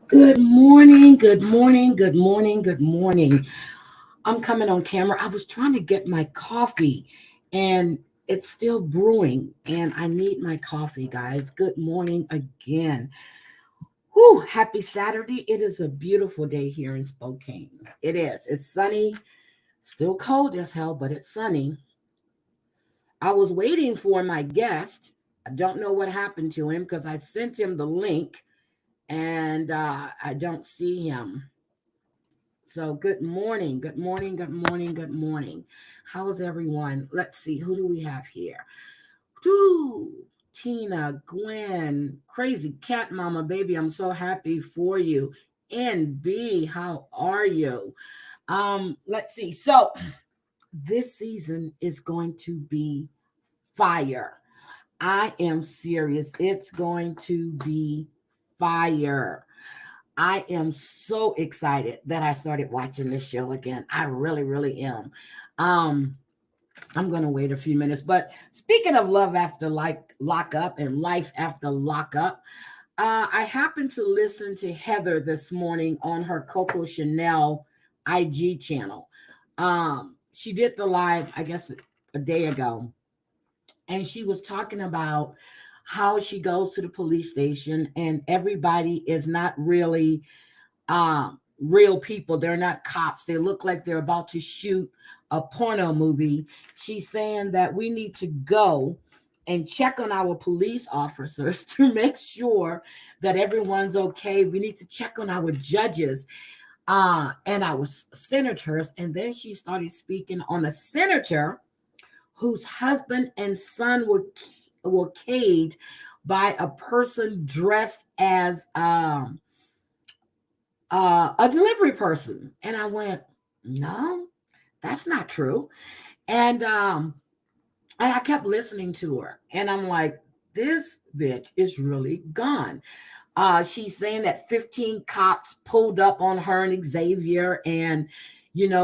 Good morning, good morning, good morning, good morning. I'm coming on camera. I was trying to get my coffee and it's still brewing and I need my coffee, guys. Good morning again. Whew, happy Saturday. It is a beautiful day here in Spokane. It is. It's sunny, still cold as hell, but it's sunny. I was waiting for my guest. I don't know what happened to him because I sent him the link and I don't see him. So good morning, good morning, good morning, good morning. How's everyone? Let's see, who do we have here? Woo, Tina, Gwen, crazy cat mama, baby. I'm so happy for you. NB, how are you? Let's see. So this season is going to be fire. I am serious. It's going to be fire. I am so excited that I started watching this show again. I really, really am. Um, I'm gonna wait a few minutes. But speaking of love after like lockup and life after lockup, I happened to listen to Heather this morning on her Coco Chanel IG channel. She did the live, I guess, a day ago, and she was talking about how she goes to the police station and everybody is not really real people. They're not cops. They look like they're about to shoot a porno movie. She's saying that we need to go and check on our police officers to make sure that everyone's okay. We need to check on our judges and our senators. And then she started speaking on a senator whose husband and son were caged by a person dressed as a delivery person. And I went, no, that's not true. And I kept listening to her, and I'm like, this bitch is really gone. She's saying that 15 cops pulled up on her and Xavier, and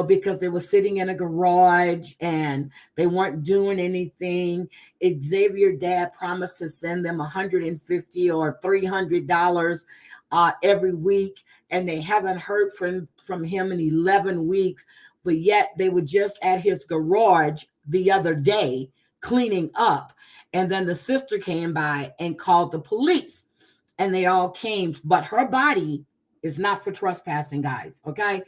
because they were sitting in a garage and they weren't doing anything. Xavier dad promised to send them 150 or $300 every week, and they haven't heard from him in 11 weeks. But yet they were just at his garage the other day cleaning up, and then the sister came by and called the police, and they all came. But her body is not for trespassing, guys. Okay,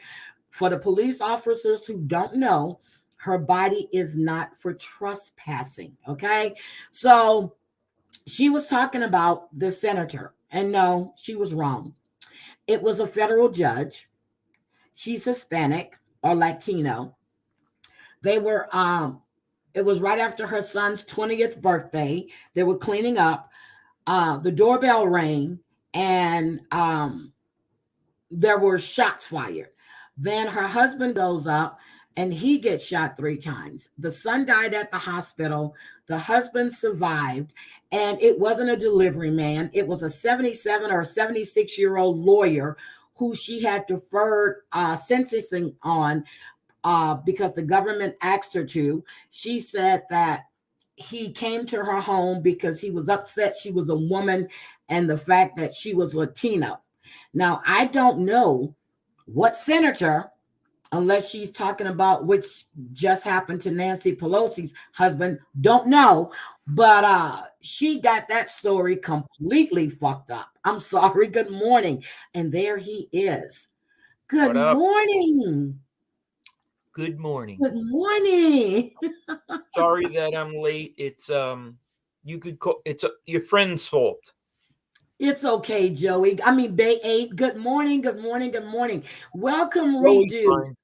for the police officers who don't know, her body is not for trespassing. Okay, so she was talking about the senator, and no, she was wrong. It was a federal judge. She's Hispanic or Latino. They were it was right after her son's 20th birthday. They were cleaning up. The doorbell rang, and there were shots fired. Then her husband goes up and he gets shot 3 times. The son died at the hospital. The husband survived, and it wasn't a delivery man. It was a 77 or 76-year-old lawyer who she had deferred sentencing on because the government asked her to. She said that he came to her home because he was upset she was a woman and the fact that she was Latino. Now, I don't know what senator, unless she's talking about which just happened to Nancy Pelosi's husband, don't know, but she got that story completely fucked up. I'm sorry. Good morning. And there he is. Good What up? morning. Good morning. Good morning. Sorry that I'm late. It's you could call your friend's fault. It's okay, Joey. I mean, Bay 8. Good morning. Good morning. Good morning. Welcome, Always Redo. fine.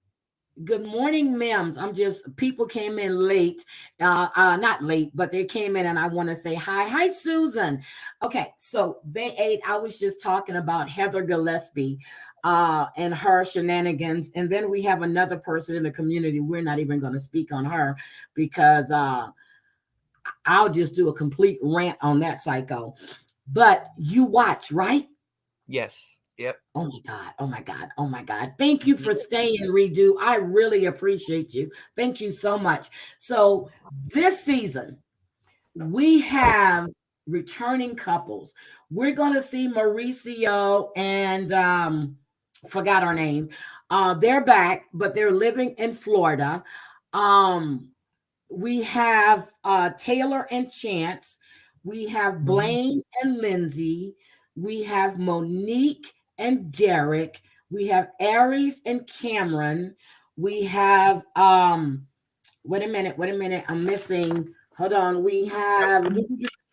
Good morning, Mims. I'm just people came in late, not late, but they came in, and I want to say hi. Hi, Susan. Okay, so Bay 8, I was just talking about Heather Gillespie and her shenanigans, and then we have another person in the community. We're not even going to speak on her because I'll just do a complete rant on that psycho. But you watch, right? Yes. Yep. Oh my God. Oh my God. Oh my God. Thank you for staying, Redo. I really appreciate you. Thank you so much. So this season, we have returning couples. We're going to see Mauricio and forgot her name. They're back, but they're living in Florida. Um, we have Tayler and Chance. We have Mhm. Blaine and Lindsay. We have Monique and Derek. We have Aries and Cameron. We have wait a minute, I'm missing. Hold on. We have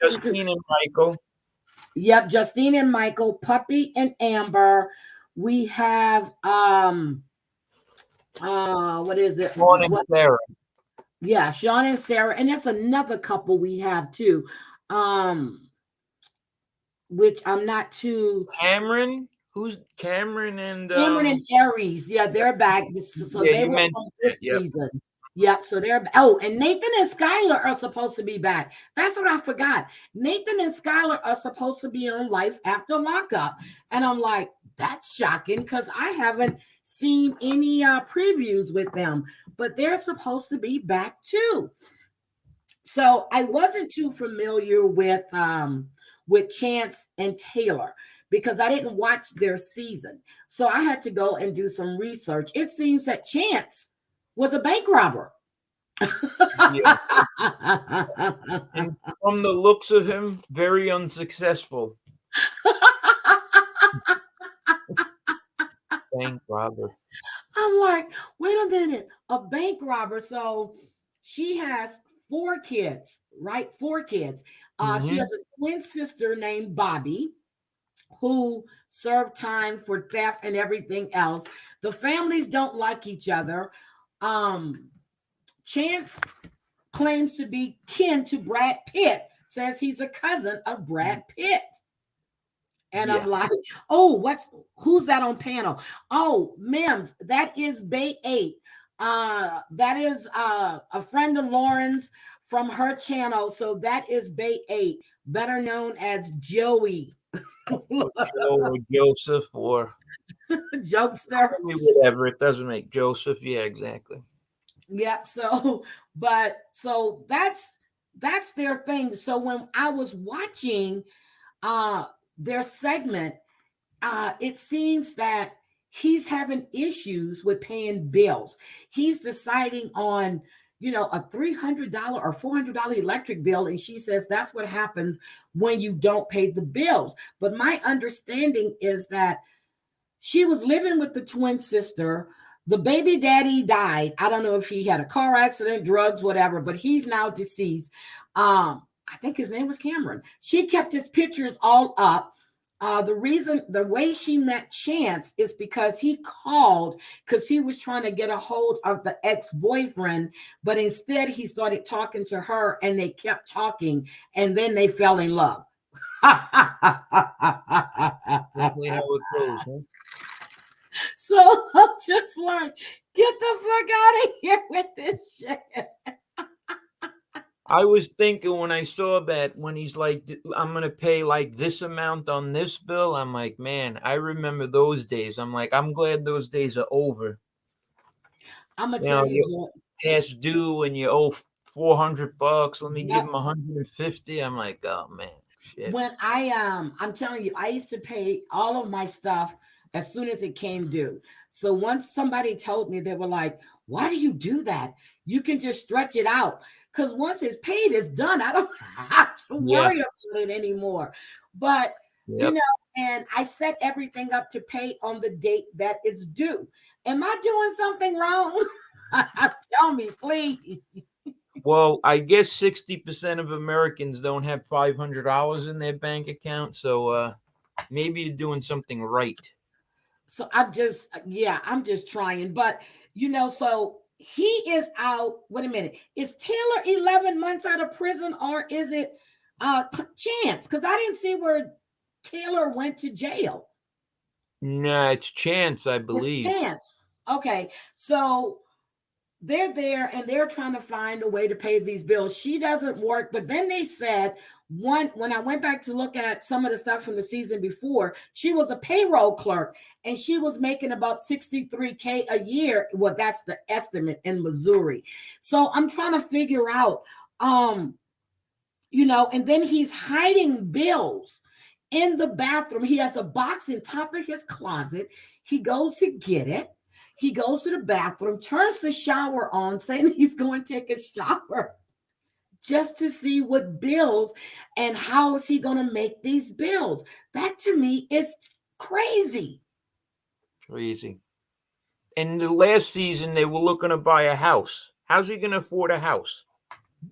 Justine and Michael. yep, Justine and Michael, Puppy and Amber. We have what is it? Shawn and What Sara. yeah, Shawn and Sara, and that's another couple we have too. Um, which I'm not too Cameron. Who's Cameron and Cameron and Aries, yeah, they're back. So yeah, they you were mentioned from this that. Yep. season. Yep. So they're oh, and Nathan and Skylar are supposed to be back. That's what I forgot. Nathan and Skylar are supposed to be on Life After Lockup, and I'm like, that's shocking because I haven't seen any previews with them, but they're supposed to be back too. So I wasn't too familiar with Chance and Tayler because I didn't watch their season. So I had to go and do some research. It seems that Chance was a bank robber. Yeah. And from the looks of him, very unsuccessful. Bank robber. I'm like, wait a minute, a bank robber. So she has four kids, right? Four kids. She Hmm. has a twin sister named Bobby, who served time for theft and everything else. The families don't like each other. Um, Chance claims to be kin to Brad Pitt, says he's a cousin of Brad Pitt. And I'm Yeah. like, oh, who's that on panel? Oh, Mims, that is Bay 8. That is a friend of Lauren's from her channel. So that is Bay 8, better known as Joey. Or Joe or Joseph or Jokester. whatever. It doesn't make Joseph. Yeah, exactly. Yep. So, but so that's their thing. So when I was watching uh their segment, it seems that he's having issues with paying bills. He's deciding on, a $300 or $400 electric bill. And she says that's what happens when you don't pay the bills. But my understanding is that she was living with the twin sister. The baby daddy died. I don't know if he had a car accident, drugs, whatever, but he's now deceased. I think his name was Cameron. She kept his pictures all up. The way she met Chance is because he called because he was trying to get a hold of the ex-boyfriend, but instead he started talking to her and they kept talking and then they fell in love. Definitely how it goes, huh? So I'm just like, get the fuck out of here with this shit. I was thinking when I saw that when he's like, I'm gonna pay like this amount on this bill. I'm like, man, I remember those days. I'm like, I'm glad those days are over. I'm gonna You tell know, you, you Joy. past due and you owe $400. Let me give Yep. him 150. I'm like, oh man, shit. When I'm telling you, I used to pay all of my stuff as soon as it came due. So once somebody told me, they were like, "Why do you do that? You can just stretch it out because once it's paid, it's done. I don't have to Yeah. worry about it anymore." But you Yep. know, and I set everything up to pay on the date that it's due. Am I doing something wrong? Tell me, please. Well, I guess 60% of Americans don't have $500 in their bank account, so maybe you're doing something right. So I'm just trying. But so he is out. Wait a minute. Is Taylor 11 months out of prison or is it Chance? Because I didn't see where Taylor went to jail. Nah, it's Chance, I It's believe. Chance. Okay. So they're there and they're trying to find a way to pay these bills. She doesn't work, but then they said when I went back to look at some of the stuff from the season before, she was a payroll clerk and she was making about 63K a year. Well, that's the estimate in Missouri. So I'm trying to figure out and then he's hiding bills in the bathroom. He has a box in top of his closet. He goes to get it. He goes to the bathroom, turns the shower on, saying he's going to take a shower just to see what bills and how is he going to make these bills. That to me is crazy. Crazy. And the last season, they were looking to buy a house. How's he going to afford a house?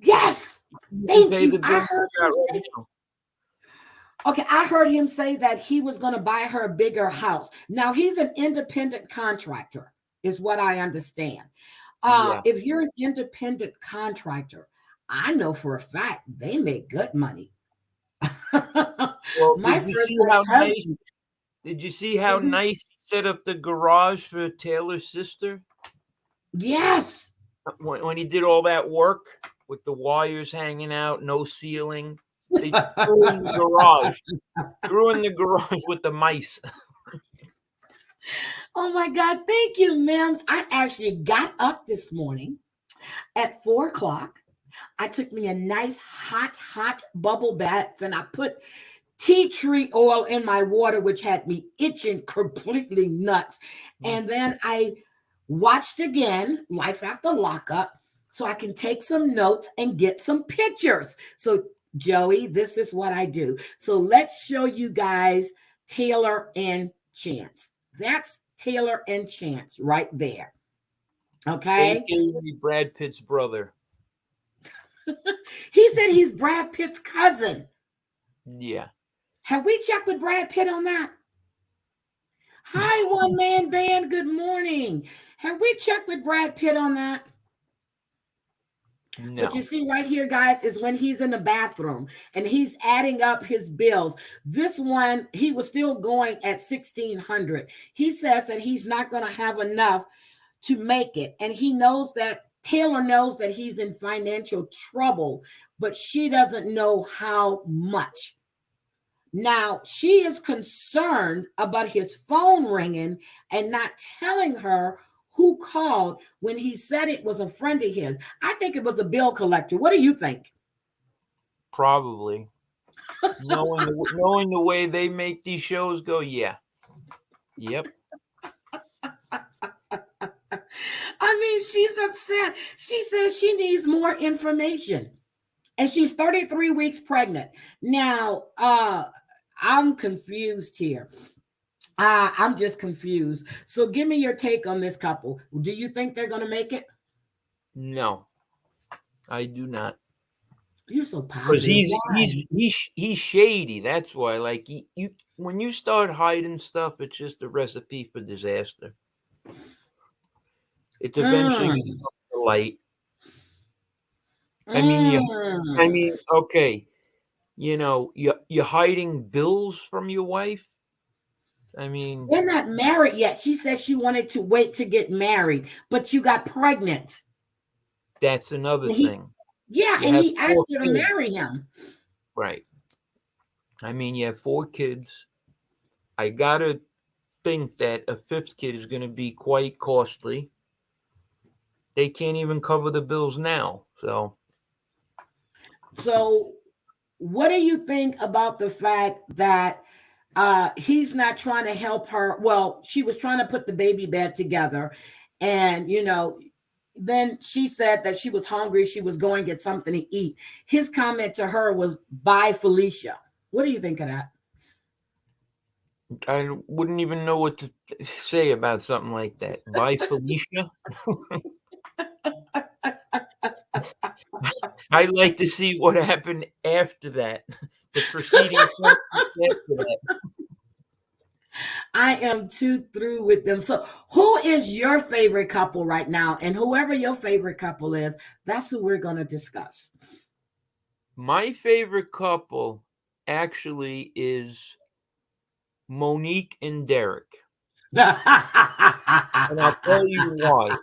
Yes. You Thank pay you. the bill right now. Okay, I heard him say that he was going to buy her a bigger house. Now, he's an independent contractor, is what I understand. Yeah. If you're an independent contractor, I know for a fact they make good money. Well, My did you first see how nice? ex-husband. Did you see how Mhm. nice he set up the garage for Taylor's sister? Yes. When he did all that work with the wires hanging out, no ceiling, they threw in the garage. Threw in the garage with the mice. Oh my God. Thank you, Mims. I actually got up this morning at 4 o'clock. I took me a nice hot bubble bath and I put tea tree oil in my water, which had me itching completely nuts. And then I watched again Life After Lockup so I can take some notes and get some pictures. So, Joey, this is what I do. So let's show you guys Tayler and Chance. That's Tayler and Chance right there. Okay. AKA Brad Pitt's brother. He said he's Brad Pitt's cousin. Yeah. Have we checked with Brad Pitt on that? Hi, one man band. Good morning. Have we checked with Brad Pitt on that? No. What you see right here, guys, is when he's in the bathroom and he's adding up his bills. This one, he was still going at 1,600. He says that he's not going to have enough to make it. And he knows that Tayler knows that he's in financial trouble, but she doesn't know how much. Now, she is concerned about his phone ringing and not telling her who called when he said it was a friend of his. I think it was a bill collector. What do you think? Probably. knowing the way they make these shows go, yeah. Yep. I mean, she's upset. She says she needs more information. And she's 33 weeks pregnant. Now, I'm confused here. I'm just confused. So give me your take on this couple. Do you think they're going to make it? No, I do not. You're so Because positive. he's shady. That's why. Like you, when you start hiding stuff, it's just a recipe for disaster. It's eventually going to come to light. I mean, okay. You're hiding bills from your wife. I mean, They're not married yet. She said she wanted to wait to get married, but you got pregnant. that's another thing. Yeah, You and have he 4 asked her to kids. marry him. Right. I mean, you have 4 kids. I gotta think that a 5th kid is going to be quite costly. They can't even cover the bills now. So, what do you think about the fact that he's not trying to help her? Well, she was trying to put the baby bed together, and then she said that she was hungry. She was going to get something to eat. His comment to her was, "Bye, Felicia." What do you think of that? I wouldn't even know what to say about something like that. Bye, Felicia. I'd like to see what happened after that. The proceeding after that. I am too through with them. So, who is your favorite couple right now? And whoever your favorite couple is, that's who we're going to discuss. My favorite couple actually is Monique and Derek. And I'll tell you why.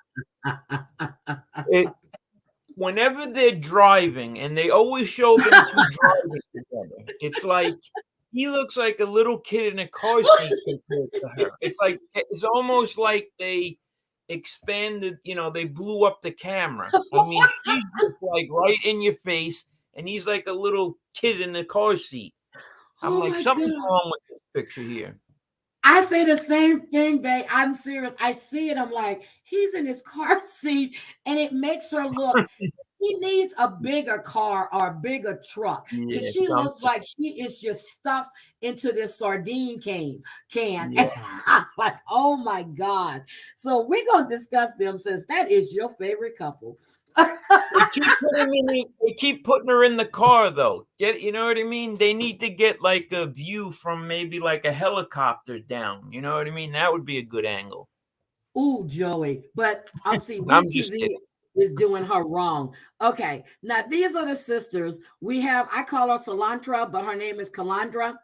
Whenever they're driving, and they always show them two driving together, it's like he looks like a little kid in a car seat compared to her. It's almost like they expanded, they blew up the camera. I mean, she's just like right in your face, and he's like a little kid in the car seat. I'm Oh like, my something's God. wrong with this picture here. I say the same thing, babe. I'm serious. I see it. I'm like, he's in his car seat, and it makes her look. He needs a bigger car or a bigger truck because Yeah, she looks something. like she is just stuffed into this sardine can. Yeah. And I'm like, oh my God. So we're gonna discuss them since that is your favorite couple. They keep putting her in the car though. You know what I mean? They need to get like a view from maybe like a helicopter down. You know what I mean? That would be a good angle. Ooh, Joey. But I'm see, I'm just WeTV kidding. is doing her wrong. Okay. Now these are the sisters. We have, I call her Cilantro, but her name is Calandra.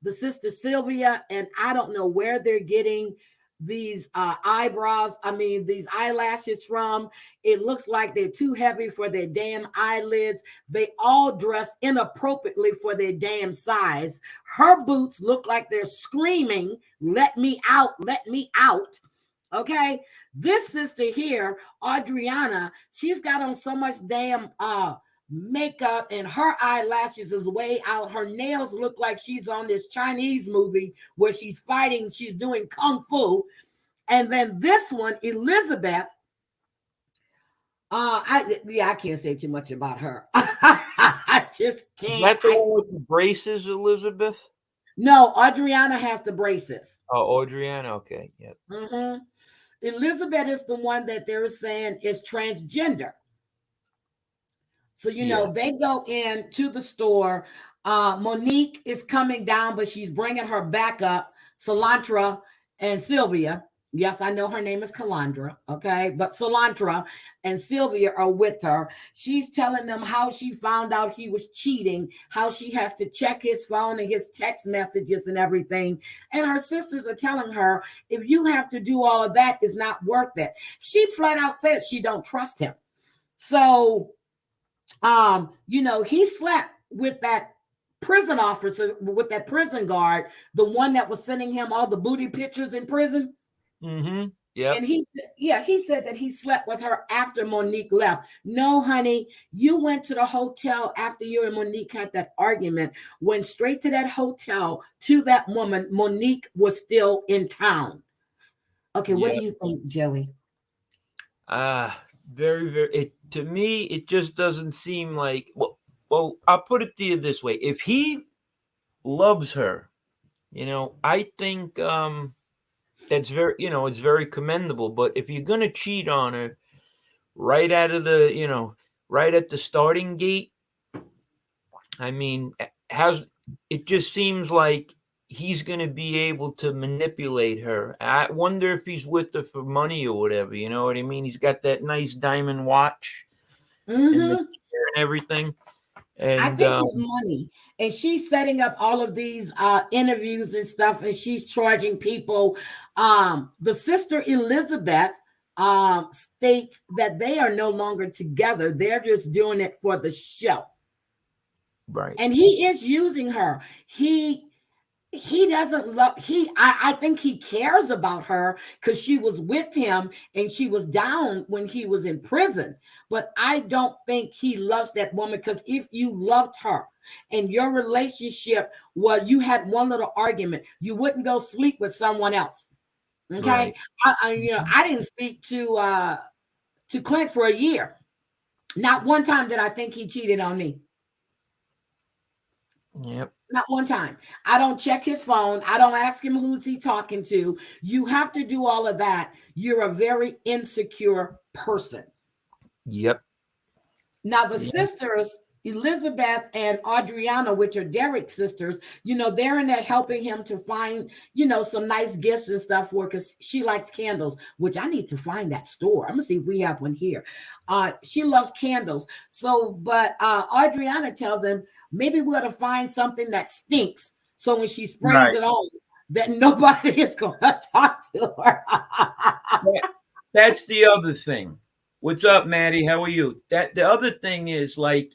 The sister Sylvia, and I don't know where they're getting these eyebrows. I mean, these eyelashes from. It looks like they're too heavy for their damn eyelids. They all dress inappropriately for their damn size. Her boots look like they're screaming, "Let me out, let me out." Okay, this sister here, Adriana, she's got on so much damn makeup, and her eyelashes is way out. Her nails look like she's on this Chinese movie where she's fighting, she's doing kung fu. And then this one, Elizabeth, I can't say too much about her. I just Is can't. that the one with the braces, Elizabeth? No, Adriana has the braces. Oh, Adriana. Okay. Yep. Mm-hmm. Elizabeth is the one that they're saying is transgender. So, Yeah. they go in to the store. Monique is coming down, but she's bringing her back up. Cilantro and Sylvia. Yes, I know her name is Calandra. Okay. But Cilantro and Sylvia are with her. She's telling them how she found out he was cheating, how she has to check his phone and his text messages and everything. And her sisters are telling her, if you have to do all of that, it's not worth it. She flat out says she don't trust him. So he slept with that prison officer, with that prison guard, the one that was sending him all the booty pictures in prison. Mm-hmm. Yep. And he said that he slept with her after Monique left. No, honey, you went to the hotel after you and Monique had that argument, went straight to that hotel to that woman. Monique was still in town. Okay, what do Yep. you think, Joey? Very, very. To me, it just doesn't seem like. Well, I'll put it to you this way: if he loves her, I think that's very, it's very commendable. But if you're gonna cheat on her right out of right at the starting gate, I mean, it just seems like he's going to be able to manipulate her. I wonder if he's with her for money or whatever. You know what I mean? He's got that nice diamond watch and the Mm-hmm. hair and everything. I And think it's money. And she's setting up all of these interviews and stuff, and she's charging people. The sister Elizabeth states that they are no longer together. They're just doing it for the show. right, And he is using her. He doesn't love I think he cares about her because she was with him and she was down when he was in prison, but I don't think he loves that woman, because if you loved her and your relationship, well, you had one little argument, you wouldn't go sleep with someone else. Okay. right. I didn't speak to Clint for a year. Not one time did I think he cheated on me. Yep. Not one time. I don't check his phone. I don't ask him who's he talking to. You have to do all of that. You're a very insecure person. Yep. Now, the Yep. sisters, Elizabeth and Adriana, which are Derek's sisters, they're in there helping him to find, some nice gifts and stuff for, because she likes candles, which I need to find that store. I'm gonna see if we have one here. She loves candles. So, but Adriana tells him, maybe we ought to find something that stinks, so when she sprays Right. it on, that nobody is gonna talk to her. That's the other thing. What's up, Maddie? How are you? The other thing is, like,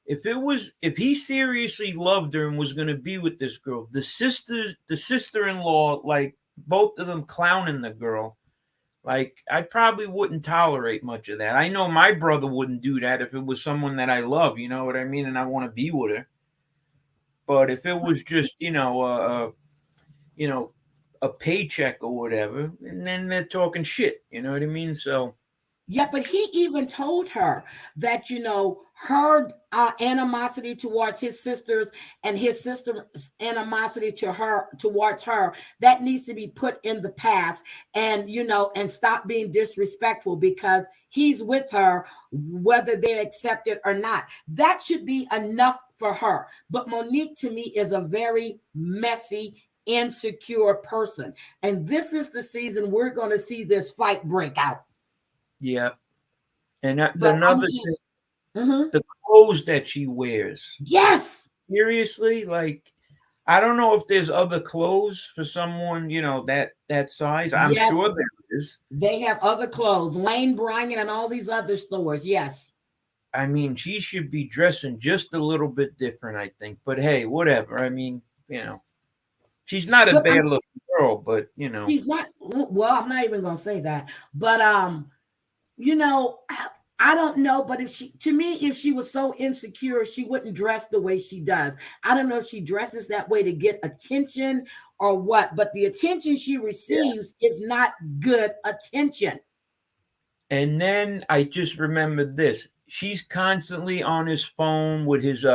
if he seriously loved her and was going to be with this girl, the sister-in-law, like both of them clowning the girl, Like, I probably wouldn't tolerate much of that. I know my brother wouldn't do that if it was someone that I love, you know what I mean, and I want to be with her. But if it was just, you know, a paycheck or whatever, and then they're talking shit, you know what I mean? So Yeah, but he even told her that, her animosity towards his sisters and his sister's animosity to her towards her, that needs to be put in the past, and and stop being disrespectful, because he's with her whether they accept it or not. That should be enough for her. But Monique, to me, is a very messy, insecure person, and this is the season we're going to see this fight break out. yeah. And But I'm another thing, just, mhm. the clothes that she wears. Yes, Seriously, like, I don't know if there's other clothes for someone, that size. I'm yes, sure there is. they have other clothes, Lane Bryant and all these other stores. Yes, I mean, she should be dressing just a little bit different, I think. But hey, whatever. I mean, she's not a but bad looking girl, but she's not. Well, I'm not even gonna say that. But you know, I don't know. But to me, if she was so insecure, she wouldn't dress the way she does. I don't know if she dresses that way to get attention or what. But the attention she yeah. receives is not good attention. And then I just remembered this. She's constantly on his phone with his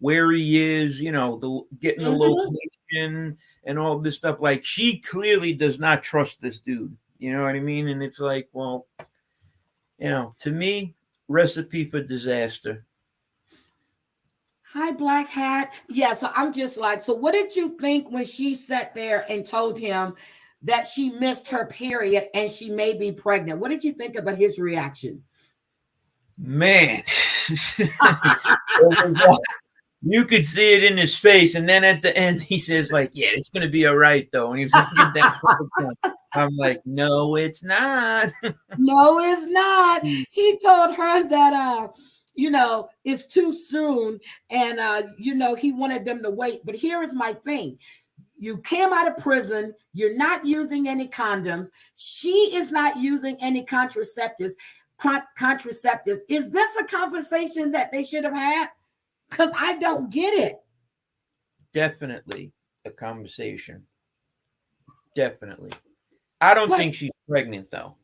where he is, the getting the Mhm. location and all this stuff. Like, she clearly does not trust this dude. You know what I mean? And it's like, well, to me, recipe for disaster. Hi, Black Hat. Yeah, so I'm just like, so what did you think when she sat there and told him that she missed her period and she may be pregnant? What did you think about his reaction? Man. You could see it in his face, and then at the end he says, like, yeah, it's gonna be all right though. And he was looking down. I'm like, no, it's not. No, it's not. He told her that it's too soon, and he wanted them to wait. But here is my thing. You came out of prison, you're not using any condoms, she is not using any contraceptives. Is this a conversation that they should have had? Because I don't get it. Definitely a conversation. Definitely. I don't But think she's pregnant though.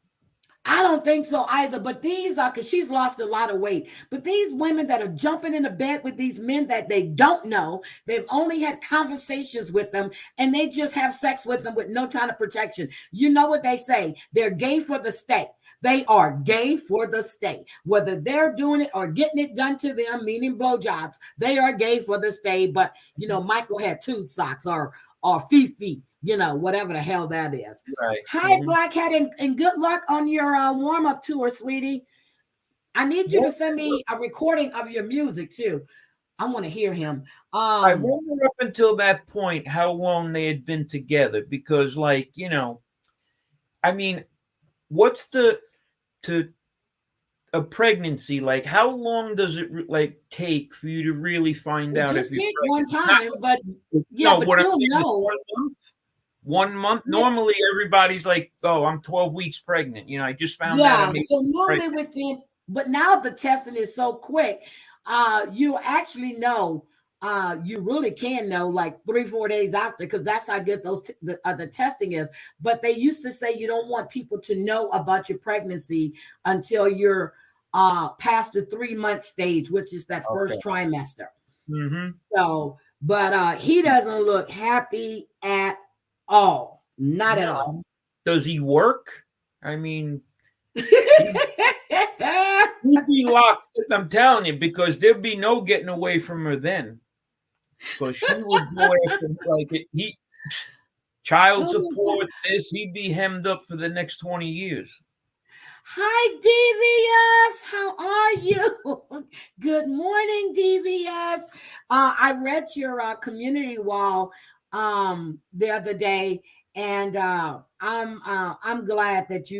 I don't think so either. But these are, because she's lost a lot of weight. But these women that are jumping into bed with these men that they don't know, they've only had conversations with them, and they just have sex with them with no kind of protection. You know what they say? They're gay for the stay. They are gay for the stay. Whether they're doing it or getting it done to them, meaning blowjobs, they are gay for the stay. But Michael had tube socks or Fifi, whatever the hell that is. Right. Hi, Black Hat, and good luck on your warm-up tour, sweetie. I need you to send me a recording of your music too. I want to hear him. I wonder up until that point how long they had been together, because, like, I mean, what's to a pregnancy, like, how long does it like take for you to really find out if just you're take one pregnant? time, but No, but what I'm you'll saying is know. 1 month. 1 month. Yeah, Normally, everybody's like, "Oh, I'm 12 weeks pregnant." I just found out yeah. I'm 8 So weeks normally pregnant. within, but now the testing is so quick, you actually know. You really can know like 3-4 days after, because that's how good the testing is. But they used to say you don't want people to know about your pregnancy until you're past the 3 month stage, which is that Okay. first trimester. Mm-hmm. So, but he doesn't look happy at all. Not at all. No. Does he work? I mean, he'd be locked. I'm telling you, because there'd be no getting away from her then. Because she would go after, like, child Oh my God. support. He'd be hemmed up for the next 20 years. Hi, DVS. How are you? Good morning, DVS. I read your community wall the other day, and I'm glad that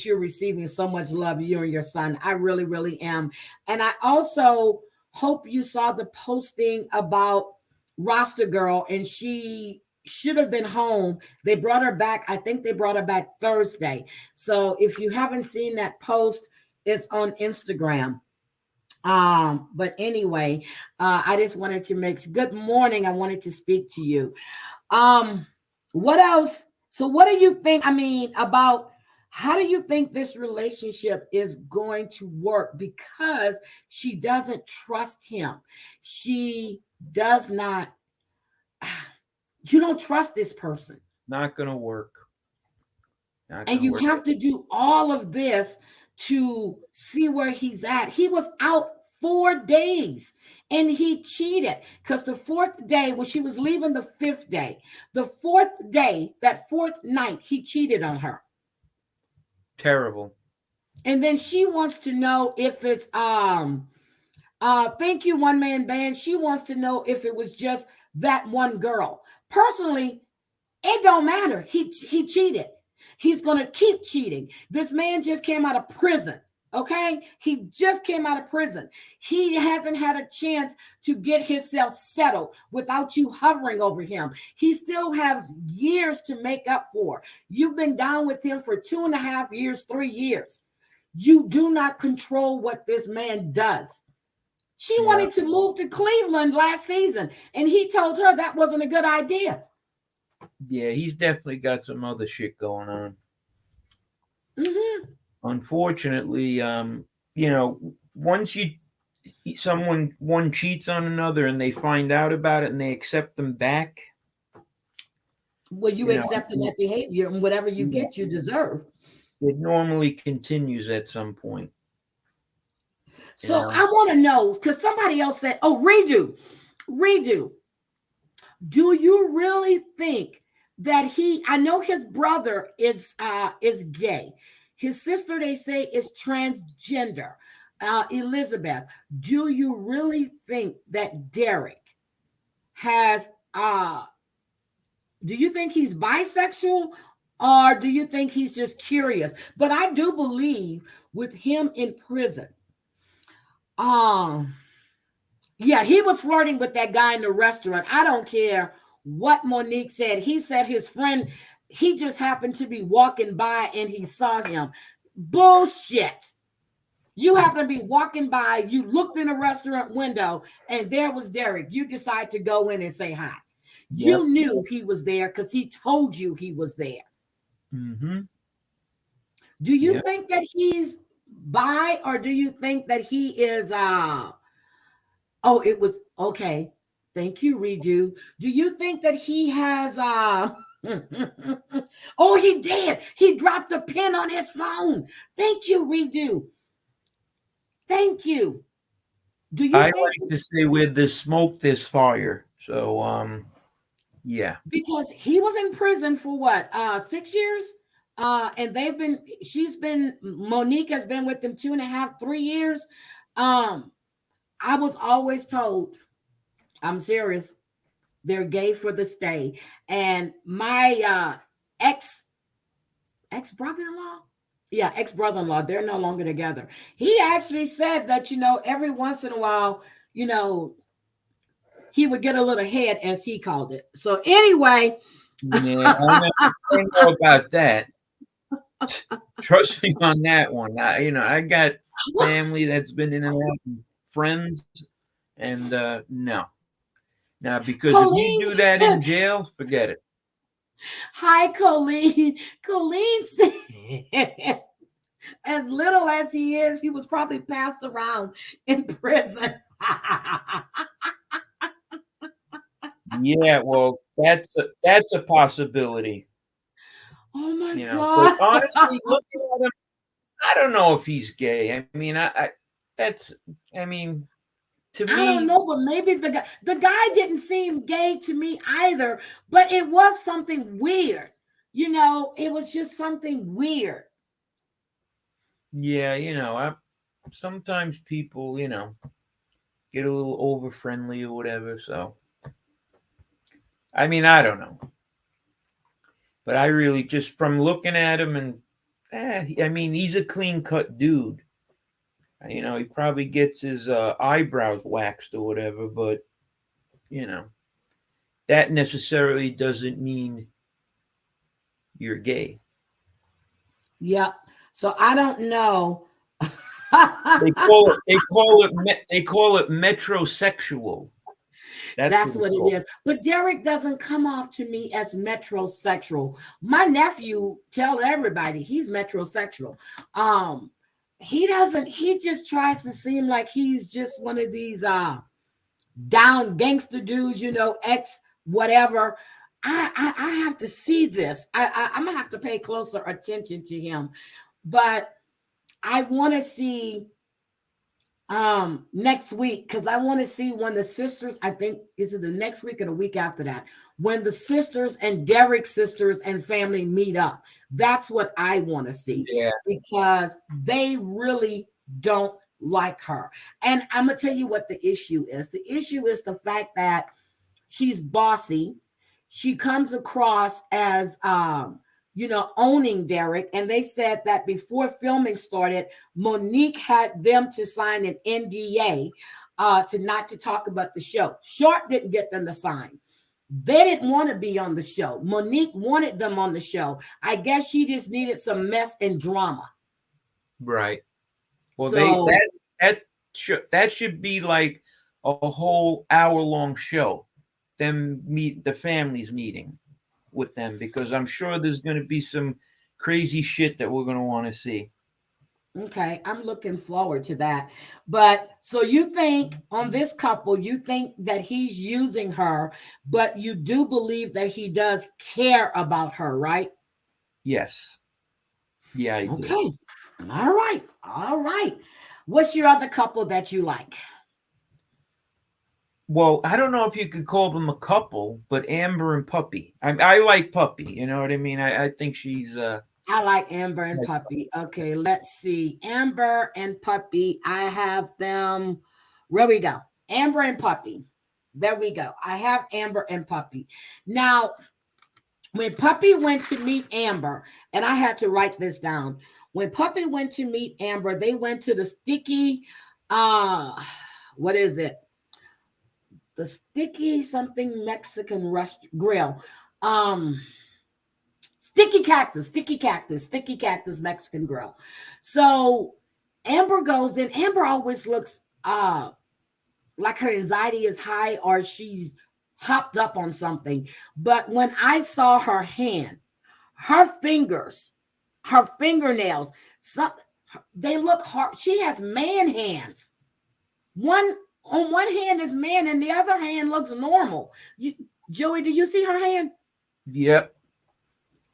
you're receiving so much love, you and your son. I really, really am. And I also hope you saw the posting about Roster Girl, and she should have been home. They brought her back. I think they brought her back Thursday. So if you haven't seen that post, it's on Instagram. But anyway, I just wanted to make good morning. I wanted to speak to you. Um, what else? So what do you think? I mean, about how do you think this relationship is going to work? Because she doesn't trust him. She does not, you don't trust this person. Not gonna work. Not And gonna you work. have to do all of this to see where he's at. He was out 4 days and he cheated because the fourth day, when she was leaving the fifth day, the fourth day, that fourth night, he cheated on her. Terrible. And then she wants to know if it's thank you, one man band. She wants to know if it was just that one girl. Personally, it don't matter. He cheated. He's going to keep cheating. This man just came out of prison. Okay? He just came out of prison. He hasn't had a chance to get himself settled without you hovering over him. He still has years to make up for. You've been down with him for 2.5 years, 3 years. You do not control what this man does. She wanted to move to Cleveland last season, and he told her that wasn't a good idea. Yeah, he's definitely got some other shit going on. Mm-hmm. Unfortunately, once one cheats on another and they find out about it and they accept them back. Well, you accepted that behavior, and whatever you get, you deserve. It normally continues at some point. So I want to know, because somebody else said, "Oh, redo. Do you really think that he? I know his brother is gay. His sister, they say, is transgender. Elizabeth, do you really think that Derek has? Do you think he's bisexual? Or do you think he's just curious? But I do believe with him in prison, yeah, he was flirting with that guy in the restaurant. I don't care what Monique said. He said his friend, he just happened to be walking by and he saw him. Bullshit. You happen to be walking by, you looked in a restaurant window, and there was Derek. You decide to go in and say hi. Yep. You knew he was there because he told you he was there. Mm-hmm. Do you think that he's bi, or do you think that he is oh, it was okay. Thank you, redo. Do you think that he has oh, he did. He dropped a pin on his phone. Thank you, redo. Thank you. Do you I think like to say where there's smoke, there's fire. So yeah. Because he was in prison for what? 6 years? And Monique has been with them 2.5, 3 years. I was always told, I'm serious, they're gay for the stay. And my ex brother-in-law, ex brother-in-law, they're no longer together. He actually said that, every once in a while, he would get a little head, as he called it. So anyway, yeah, I know about that. Trust me on that one. I got family that's been in and out, and friends, and no. Now, because Colleen, if you do that in jail, forget it. Hi, Colleen. Colleen said, as little as he is, he was probably passed around in prison. Yeah, well, that's a possibility. Oh my God! But honestly, looking at him, I don't know if he's gay. I mean, to me, I don't know, but maybe the guy didn't seem gay to me either. But it was something weird. It was just something weird. Yeah, sometimes people, get a little over friendly or whatever. So, I mean, I don't know. But I really just from looking at him and, I mean, he's a clean cut dude. He probably gets his eyebrows waxed or whatever, but that necessarily doesn't mean you're gay. Yep. So I don't know. They call it metrosexual. That's That's what it's what it called. is. But Derek doesn't come off to me as metrosexual. My nephew tell everybody he's metrosexual. Um, he doesn't. He just tries to seem like he's just one of these down gangster dudes, ex whatever. I have to see this. I'm gonna have to pay closer attention to him. But I want to see next week, because I want to see when the sisters, I think, is it the next week or the week after that, when the sisters and Derek's sisters and family meet up. That's what I want to see, Yeah. because they really don't like her. And I'm gonna tell you what the issue is. The issue is the fact that she's bossy. She comes across as owning Derek. And they said that before filming started, Monique had them to sign an NDA to not to talk about the show. Short didn't get them to sign. They didn't want to be on the show. Monique wanted them on the show. I guess she just needed some mess and drama. Right. Well, So that should be like a whole hour-long show. Them meet the families meeting with them, because I'm sure there's going to be some crazy shit that we're going to want to see. okay, I'm looking forward to that. But so you think on this couple, you think that he's using her, but you do believe that he does care about her, right? Yes. Yeah, I do. Okay. All right. All right. What's your other couple that you like? Well, I don't know if you could call them a couple, but Amber and Puppy. I like Puppy. You know what I mean? I think she's I like Amber and Puppy. Okay, let's see. Amber and Puppy. I have them. Where we go. Amber and Puppy. There we go. I have Amber and Puppy. Now, when Puppy went to meet Amber, and I had to write this down. When Puppy went to meet Amber, they went to the sticky, what is it? The sticky something Mexican grill. Um, sticky cactus Mexican grill. So Amber goes in. Amber always looks like her anxiety is high or she's hopped up on something. But when I saw her hand, her fingers, her fingernails, they look hard. She has man hands. One on one hand is man, and the other hand looks normal. Joey, do you see her hand? Yep.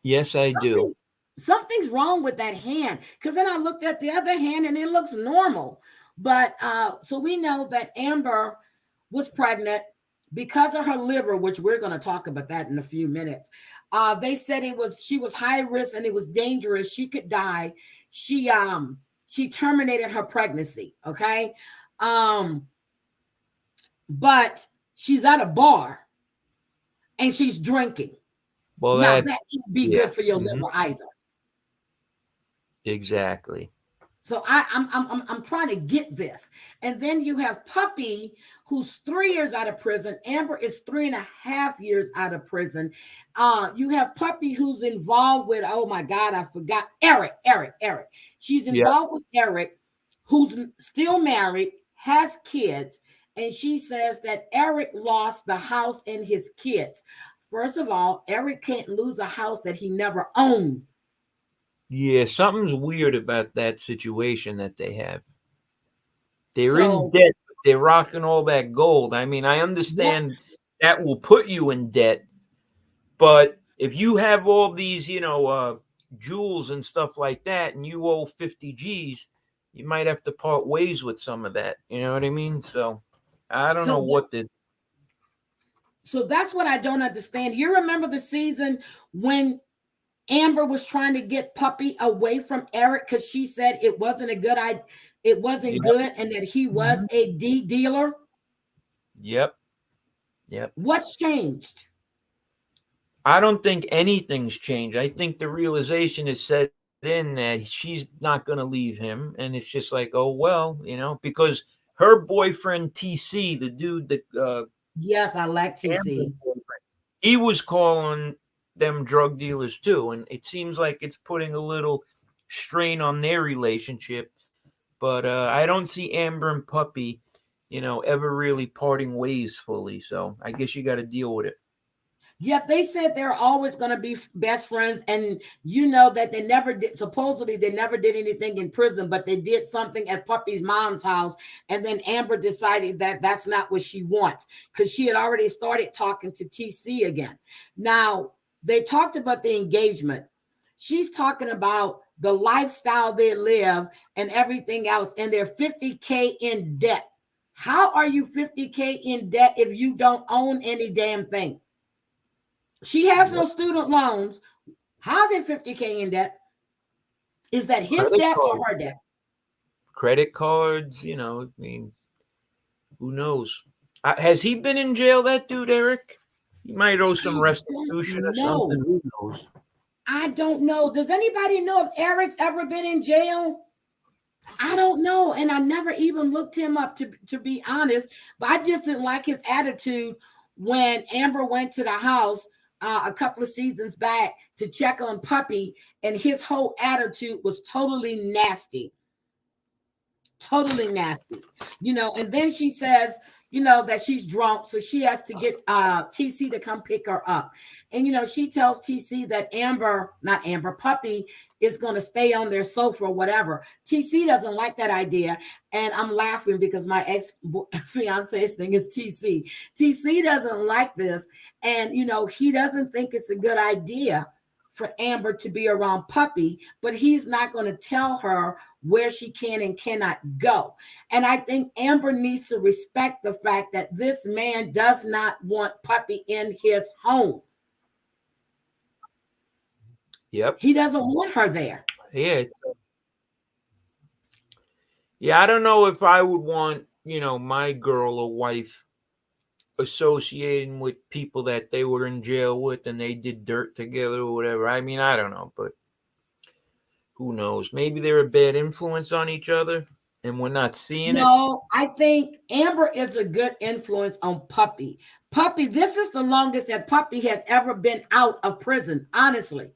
Yes, I do. Something's wrong with that hand, because then I looked at the other hand and it looks normal. But so we know that Amber was pregnant because of her liver, which we're going to talk about that in a few minutes. They said she was high risk and it was dangerous. She could die. She terminated her pregnancy. Okay. But she's at a bar and she's drinking. Well, now that can't be good for your liver either. Exactly. So I'm trying to get this. And then you have Puppy, who's 3 years out of prison. Amber is 3.5 years out of prison. You have Puppy, who's involved with, oh my God, I forgot, Eric. She's involved with Eric, who's still married, has kids, and she says that Eric lost the house and his kids. First of all, Eric can't lose a house that he never owned. Yeah, something's weird about that situation that they have. They're in debt, but they're rocking all that gold. I mean, I understand that will put you in debt, but if you have all these, jewels and stuff like that, and you owe 50 G's, you might have to part ways with some of that. You know what I mean? So I don't know what the. So that's what I don't understand. You remember the season when Amber was trying to get Puppy away from Eric because she said it wasn't a good idea, it wasn't good, and that he was a dealer? Yep. What's changed? I don't think anything's changed. I think the realization is set in that she's not going to leave him, and it's just like, oh well, because her boyfriend TC, the dude that yes, I like TC. he was calling them drug dealers too, and it seems like it's putting a little strain on their relationship. But I don't see Amber and Puppy, ever really parting ways fully. So I guess you got to deal with it. Yep, they said they're always going to be best friends, and you know that they never did. Supposedly, they never did anything in prison, but they did something at Puppy's mom's house, and then Amber decided that that's not what she wants because she had already started talking to TC again. Now they talked about the engagement. She's talking about the lifestyle they live and everything else, and they're 50K in debt. How are you 50K in debt if you don't own any damn thing? She has no Yep. student loans. How are they 50K in debt? Is that his Credit debt or cards, her debt? credit cards. I mean, who knows? Has he been in jail? That dude, Eric. He might owe some I don't restitution or something. know. Who knows? I don't know. Does anybody know if Eric's ever been in jail? I don't know. And I never even looked him up to be honest. But I just didn't like his attitude when Amber went to the house a couple of seasons back to check on Puppy, and his whole attitude was totally nasty. Totally nasty, and then she says, that she's drunk, so she has to get TC to come pick her up. And she tells TC that not Amber, Puppy is going to stay on their sofa or whatever. TC doesn't like that idea, and I'm laughing because my ex fiance's thing is TC. TC doesn't like this, and he doesn't think it's a good idea for Amber to be around Puppy, but he's not going to tell her where she can and cannot go. And I think Amber needs to respect the fact that this man does not want Puppy in his home. Yep. He doesn't want her there. Yeah. Yeah, I don't know if I would want, my girl or wife associating with people that they were in jail with and they did dirt together or whatever. I mean, I don't know, but who knows? Maybe they're a bad influence on each other and we're not seeing it. No, I think Amber is a good influence on Puppy. Puppy, this is the longest that Puppy has ever been out of prison, honestly.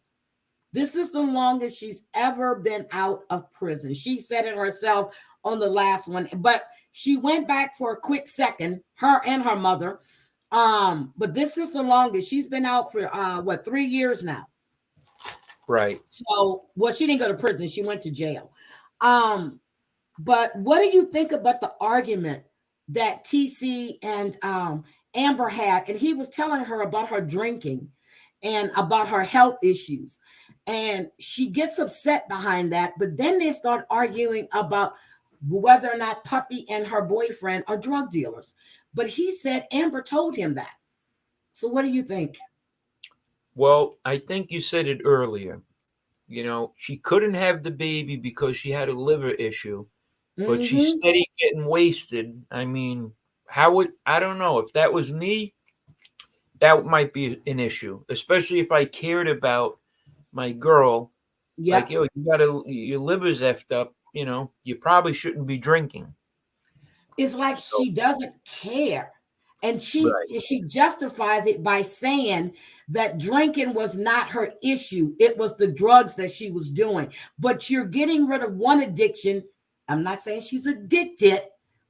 This is the longest she's ever been out of prison. She said it herself on the last one, but she went back for a quick second, her and her mother. But this is the longest. She's been out for 3 years now. Right. So, she didn't go to prison. She went to jail. But what do you think about the argument that TC and Amber had? And he was telling her about her drinking and about her health issues. And she gets upset behind that. But then they start arguing about whether or not Puppy and her boyfriend are drug dealers. But he said Amber told him that. So what do you think? Well, I think you said it earlier. She couldn't have the baby because she had a liver issue, but she's steady getting wasted. I mean, I don't know. If that was me, that might be an issue, especially if I cared about my girl. Yeah. Like, your liver's effed up, you probably shouldn't be drinking. It's like she doesn't care. And she justifies it by saying that drinking was not her issue. It was the drugs that she was doing. But you're getting rid of one addiction. I'm not saying she's addicted,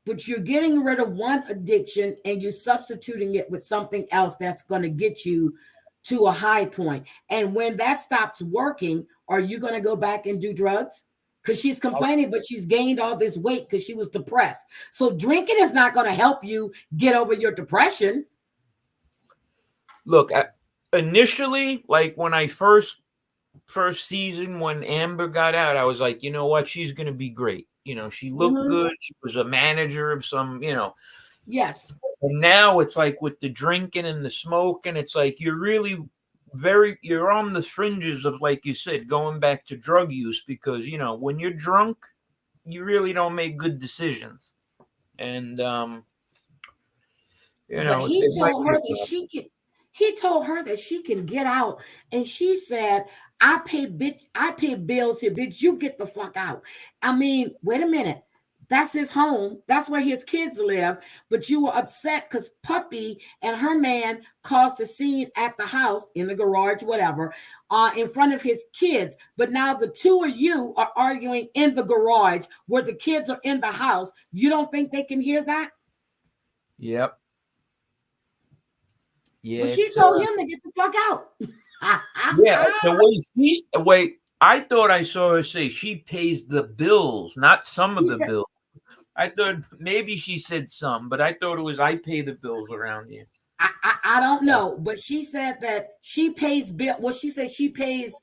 but you're getting rid of one addiction and you're substituting it with something else that's going to get you to a high point. And when that stops working, are you going to go back and do drugs? Because she's complaining, but she's gained all this weight because she was depressed. So drinking is not going to help you get over your depression. Look, initially, like when I first season, when Amber got out, I was like, you know what? She's going to be great. She looked good. She was a manager of some, Yes. And now it's like with the drinking and the smoking, it's like you're really you're on the fringes of, like you said, going back to drug use because, when you're drunk, you really don't make good decisions. And, but he told her that she can get out. And she said, I pay bills here, bitch. You get the fuck out. I mean, wait a minute. That's his home. That's where his kids live. But you were upset because Puppy and her man caused a scene at the house, in the garage, whatever, in front of his kids. But now the two of you are arguing in the garage where the kids are in the house. You don't think they can hear that? Yep. Yeah. Well, she told him to get the fuck out. Yeah. Wait. I thought I saw her say she pays the bills, not some of the bills. I thought maybe she said some, but I thought it was I pay the bills around here. I don't know, but she said that she pays bill. Well, she said she pays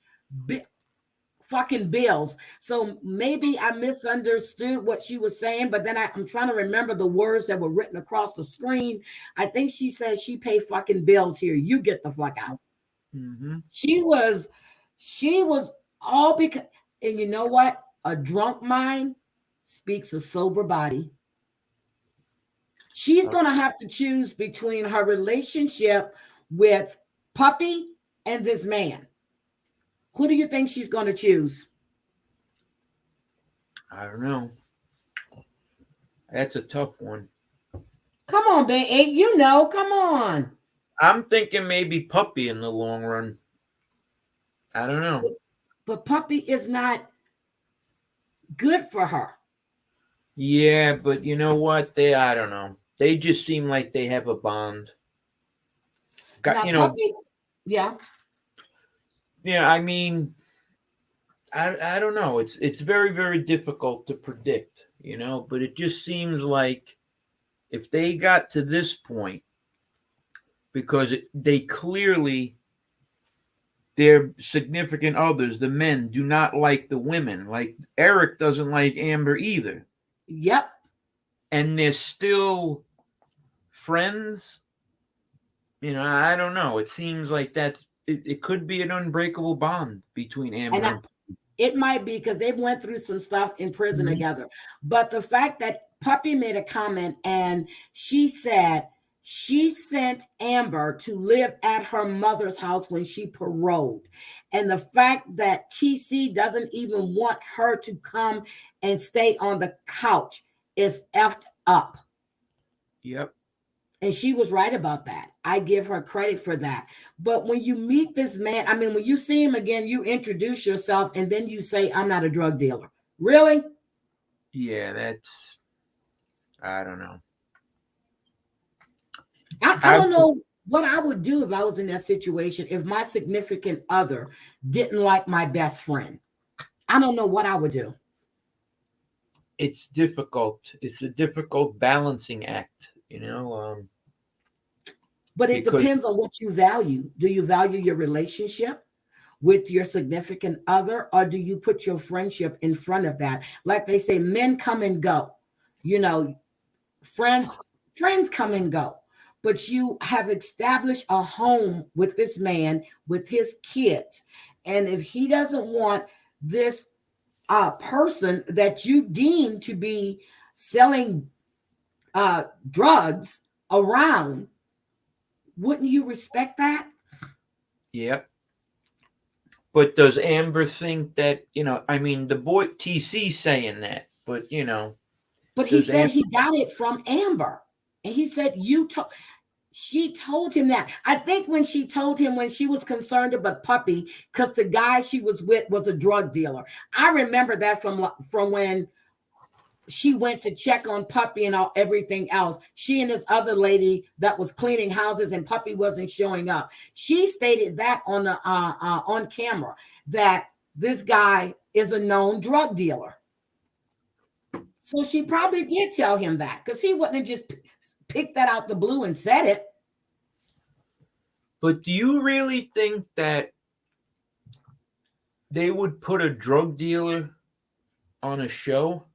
fucking bills. So maybe I misunderstood what she was saying, but then I'm trying to remember the words that were written across the screen. I think she said she pay fucking bills here. You get the fuck out. Mm-hmm. She was all because, and you know what? A drunk mind speaks a sober body. She's going to have to choose between her relationship with Puppy and this man. Who do you think she's going to choose? I don't know. That's a tough one. Come on, babe. You know, come on. I'm thinking maybe Puppy in the long run. I don't know. But Puppy is not good for her. Yeah, but you know what? I don't know. They just seem like they have a bond. Puppy, yeah. Yeah, I mean, I don't know. It's very, very difficult to predict, but it just seems like if they got to this point, because they clearly, their significant others, the men, do not like the women. Like Eric doesn't like Amber either. Yep. And they're still friends. I don't know. It seems like it could be an unbreakable bond between Amber and it might be because they went through some stuff in prison together. But the fact that Puppy made a comment and she said she sent Amber to live at her mother's house when she paroled. And the fact that TC doesn't even want her to come and stay on the couch is effed up. Yep. And she was right about that. I give her credit for that. But when you meet this man, I mean, when you see him again, you introduce yourself and then you say, I'm not a drug dealer. Really? Yeah, I don't know. I don't know what I would do if I was in that situation, if my significant other didn't like my best friend. I don't know what I would do. It's difficult. It's a difficult balancing act, But it depends on what you value. Do you value your relationship with your significant other, or do you put your friendship in front of that? Like they say, men come and go. Friends come and go. But you have established a home with this man, with his kids. And if he doesn't want this person that you deem to be selling drugs around, wouldn't you respect that? Yep. But does Amber think that, I mean, the boy TC saying that, but But he said he got it from Amber. And he said she told him that. I think when she told him, when she was concerned about Puppy, because the guy she was with was a drug dealer. I remember that from when she went to check on Puppy and everything else. She and this other lady that was cleaning houses and Puppy wasn't showing up. She stated that on camera, that this guy is a known drug dealer. So she probably did tell him that, because he wouldn't have just picked that out the blue and said it. But do you really think that they would put a drug dealer on a show?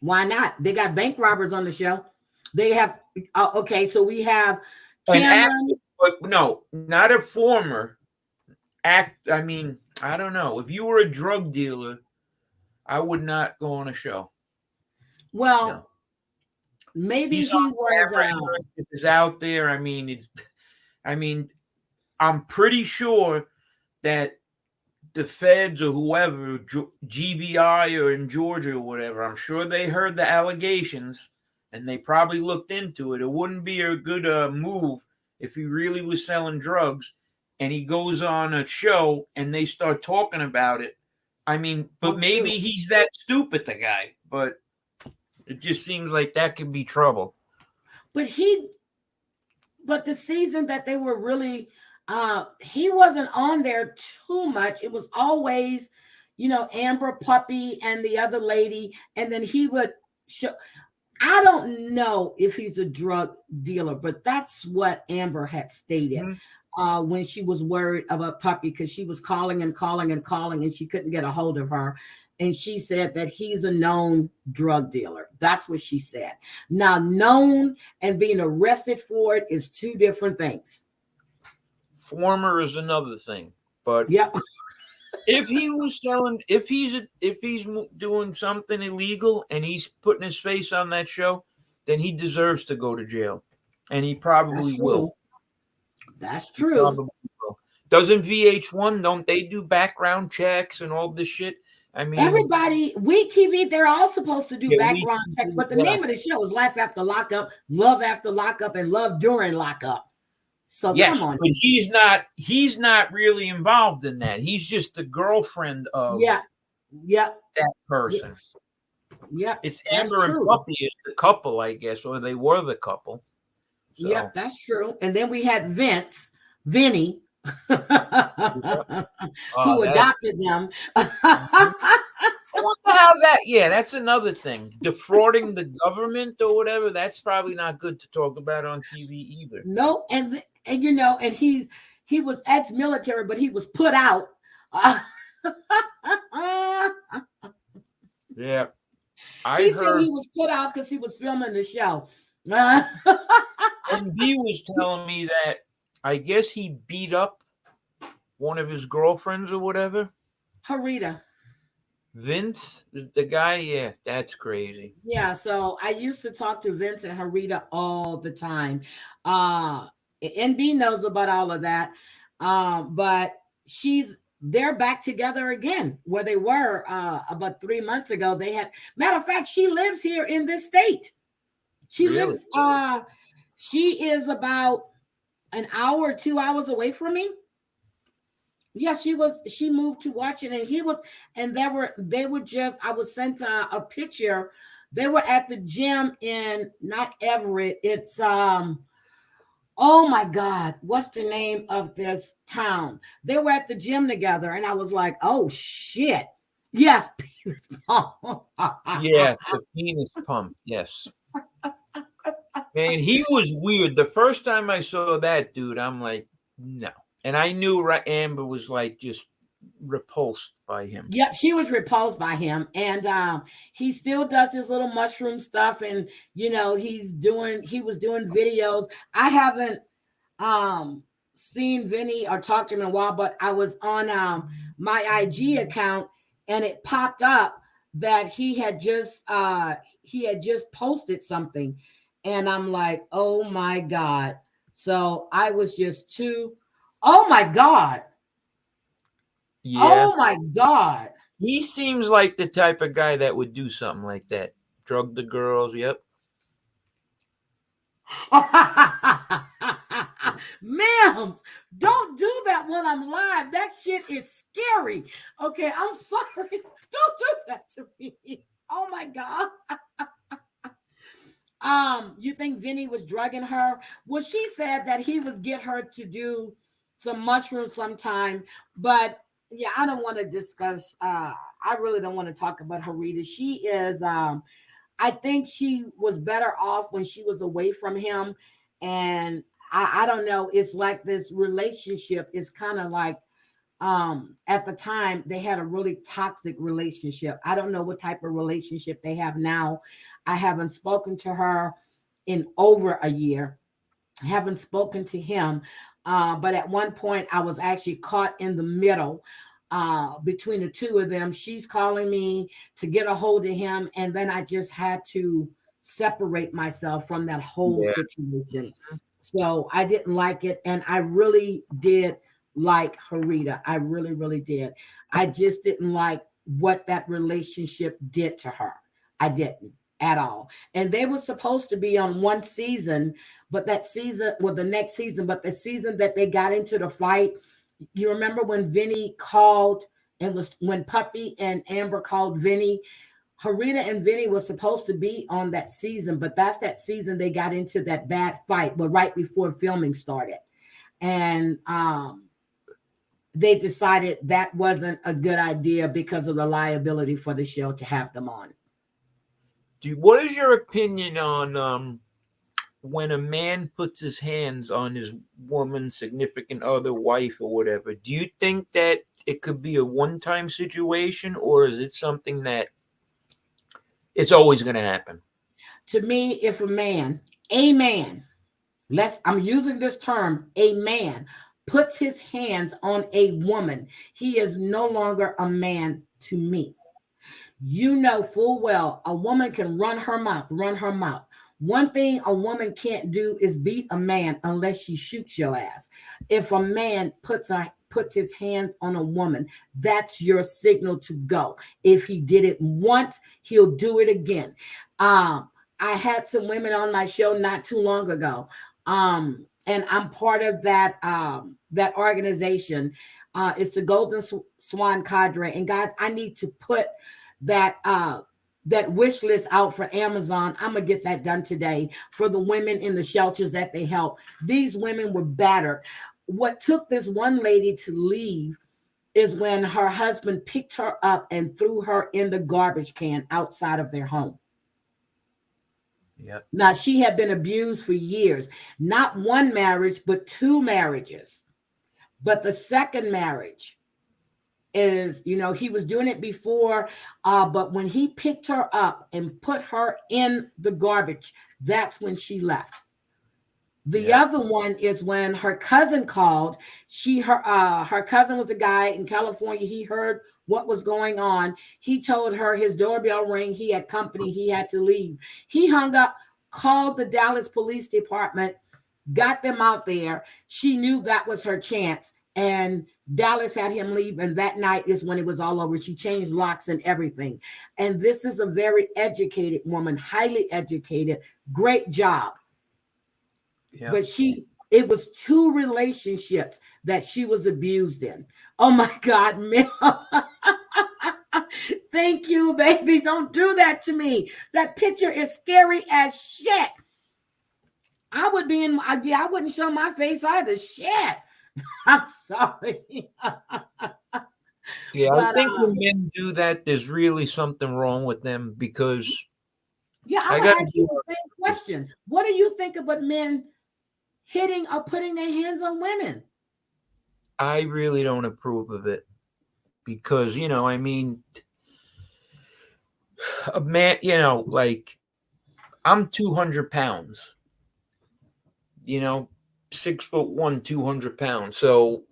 Why not? They got bank robbers on the show. They have okay, so we have Cameron. But no, not a former act. I mean, I don't know. If you were a drug dealer, I would not go on a show. Well, no. Maybe he was is out there. I mean, I'm pretty sure that the feds or whoever, GBI or in Georgia or whatever, I'm sure they heard the allegations and they probably looked into it. It wouldn't be a good move if he really was selling drugs and he goes on a show and they start talking about it. I mean, but That's true. maybe he's that stupid, the guy, but it just seems like that could be trouble. But the season that they were really, he wasn't on there too much. It was always, Amber Puppy and the other lady, and then he would show. I don't know if he's a drug dealer, but that's what Amber had stated when she was worried about Puppy, because she was calling and calling and calling and she couldn't get a hold of her. And she said that he's a known drug dealer. That's what she said. Now, known and being arrested for it is two different things. Former is another thing. But yep. If he was selling, if he's doing something illegal and he's putting his face on that show, then he deserves to go to jail, and he probably will. That's true. Doesn't VH1? Don't they do background checks and all this shit? I mean, everybody, WeTV, they're all supposed to do background checks, but the name of the show is Life After Lockup, Love After Lockup, and Love During Lockup. So yes, come on. But he's not really involved in that. He's just the girlfriend of that person. Yeah. It's Amber and Puppy is the couple, I guess, or they were the couple. So. Yeah, that's true. And then we had Vinny, who adopted them. I wonder how that's another thing. Defrauding the government or whatever, that's probably not good to talk about on TV either. No, and he was ex-military, but he was put out. Yeah. He said he was put out because he was filming the show. And he was telling me that I guess he beat up one of his girlfriends or whatever. Harita. Vince is the guy. Yeah, that's crazy. Yeah, so I used to talk to Vince and Harita all the time. NB knows about all of that. But they're back together again where they were about 3 months ago. Matter of fact, she lives here in this state. She lives, she is about an hour or 2 hours away from me. Yeah, she moved to Washington. I was sent a picture. They were at the gym in not Everett. It's, oh my God, what's the name of this town? They were at the gym together and I was like, oh shit. Yes, penis pump. Yeah, the penis pump. Yes. Man, he was weird. The first time I saw that dude, I'm like, no. And I knew Amber was like just repulsed by him. Yep, she was repulsed by him. And he still does his little mushroom stuff. And, he was doing videos. I haven't seen Vinny or talked to him in a while, but I was on my IG account and it popped up that he had just posted something. And I'm like, oh my God. So I was just oh my God. Yeah. Oh my God. He seems like the type of guy that would do something like that. Drug the girls. Yep. Ma'ams, don't do that when I'm live. That shit is scary. Okay, I'm sorry. Don't do that to me. Oh my God. You think Vinny was drugging her? Well, she said that he was get her to do some mushrooms sometime, but yeah, I don't want to discuss. I really don't want to talk about Harita. She is. I think she was better off when she was away from him, and I don't know. It's like this relationship is kind of like. At the time, they had a really toxic relationship. I don't know what type of relationship they have now. I haven't spoken to her in over a year. I haven't spoken to him. But at one point, I was actually caught in the middle between the two of them. She's calling me to get a hold of him. And then I just had to separate myself from that whole situation. So I didn't like it. And I really did like Harita. I really, really did. I just didn't like what that relationship did to her. I didn't at all. And they were supposed to be on one season, but that season, well, the next season, but the season that they got into the fight, you remember when Vinny called and was when Puppy and Amber called Vinny? Harita and Vinny was supposed to be on that season, but that's that season they got into that bad fight, but right before filming started. And they decided that wasn't a good idea because of the liability for the show to have them on. What is your opinion on when a man puts his hands on his woman's significant other, wife, or whatever? Do you think that it could be a one-time situation, or is it something that it's always going to happen? To me, if a man, I'm using this term, a man puts his hands on a woman, he is no longer a man to me. You know full well a woman can run her mouth, run her mouth. One thing a woman can't do is beat a man unless she shoots your ass. If a man puts his hands on a woman, that's your signal to go. If he did it once, he'll do it again. I had some women on my show not too long ago. And I'm part of that that organization. It's the Golden Swan Cadre. And guys, I need to put that that wish list out for Amazon. I'm gonna get that done today for the women in the shelters that they help. These women were battered. What took this one lady to leave is when her husband picked her up and threw her in the garbage can outside of their home. Yep. Now, she had been abused for years, not one marriage, but two marriages. But the second marriage is, he was doing it before, but when he picked her up and put her in the garbage, that's when she left. The other one is when her cousin called. Her cousin was a guy in California. He heard what was going on. He told her his doorbell rang. He had company. He had to leave. He hung up, called the Dallas Police Department, got them out there. She knew that was her chance. And Dallas had him leave. And that night is when it was all over. She changed locks and everything. And this is a very educated woman, highly educated, great job. Yeah. But it was two relationships that she was abused in. Oh my God, man. Thank you, baby. Don't do that to me. That picture is scary as shit. I wouldn't show my face either. Shit. I'm sorry. Yeah, but, I think when men do that, there's really something wrong with them because. Yeah, I got to ask you the same question. What do you think about men hitting or putting their hands on women? I really don't approve of it because, a man, like I'm 200 pounds, 6'1", 200 pounds. So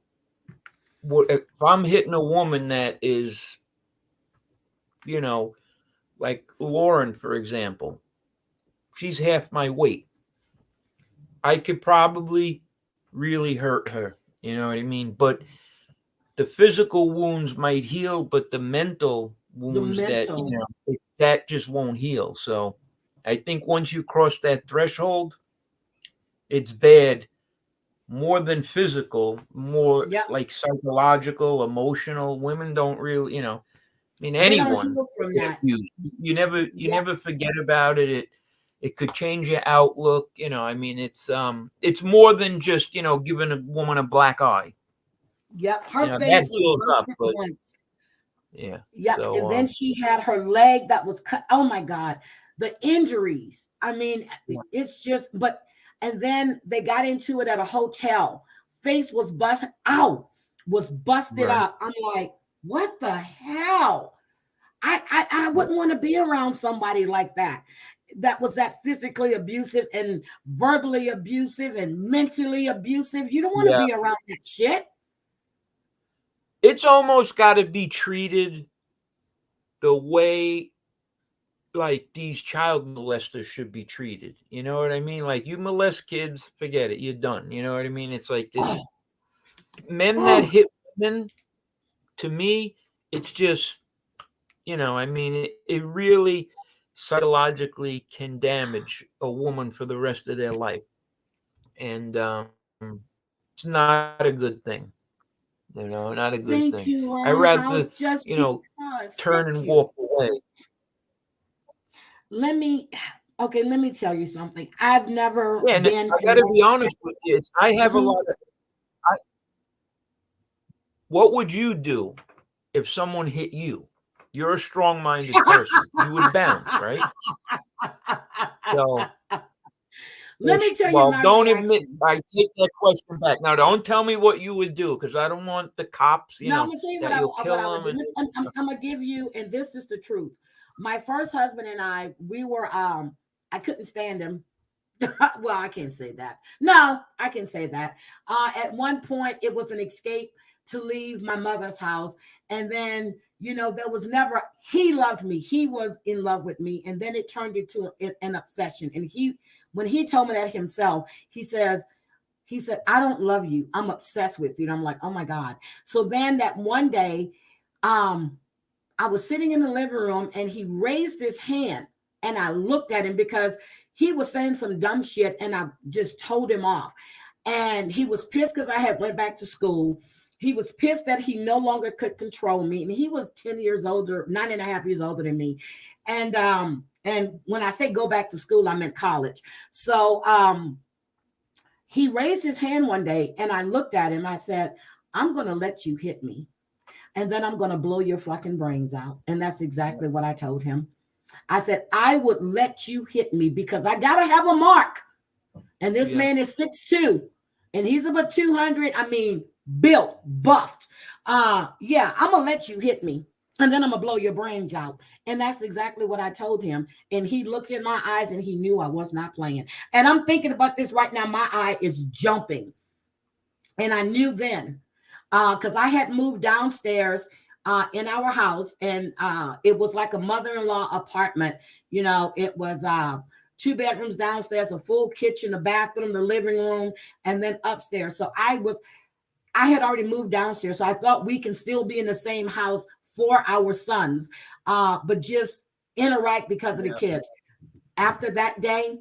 if I'm hitting a woman that is, like Lauren, for example, she's half my weight. I could probably really hurt her. You know what I mean? But the physical wounds might heal, but the mental wounds that just won't heal. So I think once you cross that threshold, it's bad. More than physical, more like psychological, emotional. Women don't really, anyone. From that. You never forget about it. It could change your outlook. It's more than just, giving a woman a black eye. Yep. Her face was busted once. Yeah. Yeah. So, and then she had her leg that was cut. Oh my God. The injuries. It's just, and then they got into it at a hotel. Face was busted out, was busted up. I'm like, what the hell? I wouldn't want to be around somebody like that. That was that physically abusive and verbally abusive and mentally abusive. You don't want to be around that shit. It's almost got to be treated the way like these child molesters should be treated. You know what I mean? Like you molest kids, forget it. You're done. You know what I mean? It's like this. men that hit women, to me, it's just, I mean, it really psychologically can damage a woman for the rest of their life. And it's not a good thing. Not a good Thank thing. you, I House, rather, just because. turn Thank and you. walk away. Let me tell you something. I've never Yeah, and I been got in to that. be honest with you. I have a Mhm. lot of. What would you do if someone hit you? You're a strong-minded person. You would bounce, right? So, Let me tell you my don't admit. reaction. I take that question back. Now, don't tell me what you would do, because I don't want the cops, No, I'm gonna tell you that you'll what kill I would them. do. And I'm gonna give you, and this is the truth. My first husband and I, we were I couldn't stand him. Well, I can't say that. No, I can say that. At one point, it was an escape to leave my mother's house. And then, there was never, he loved me. He was in love with me. And then it turned into an obsession. And when he told me that himself, he said, I don't love you. I'm obsessed with you. And I'm like, oh my God. So then that one day, I was sitting in the living room and he raised his hand and I looked at him because he was saying some dumb shit and I just told him off. And he was pissed because I had went back to school. He was pissed that he no longer could control me. And he was 10 years older, 9.5 years older than me. And when I say go back to school, I'm in college. So he raised his hand one day and I looked at him. I said, I'm going to let you hit me. And then I'm going to blow your fucking brains out. And that's exactly what I told him. I said, I would let you hit me because I got to have a mark. And this man is 6'2", and he's about 200. I mean, built, buffed. Yeah, I'm going to let you hit me. And then I'm going to blow your brains out. And that's exactly what I told him. And he looked in my eyes and he knew I was not playing. And I'm thinking about this right now. My eye is jumping. And I knew then, because I had moved downstairs in our house, and it was like a mother-in-law apartment. It was 2 bedrooms downstairs, a full kitchen, a bathroom, the living room, and then upstairs. So I had already moved downstairs, so I thought we can still be in the same house for our sons, but just interact because of the kids. After that day,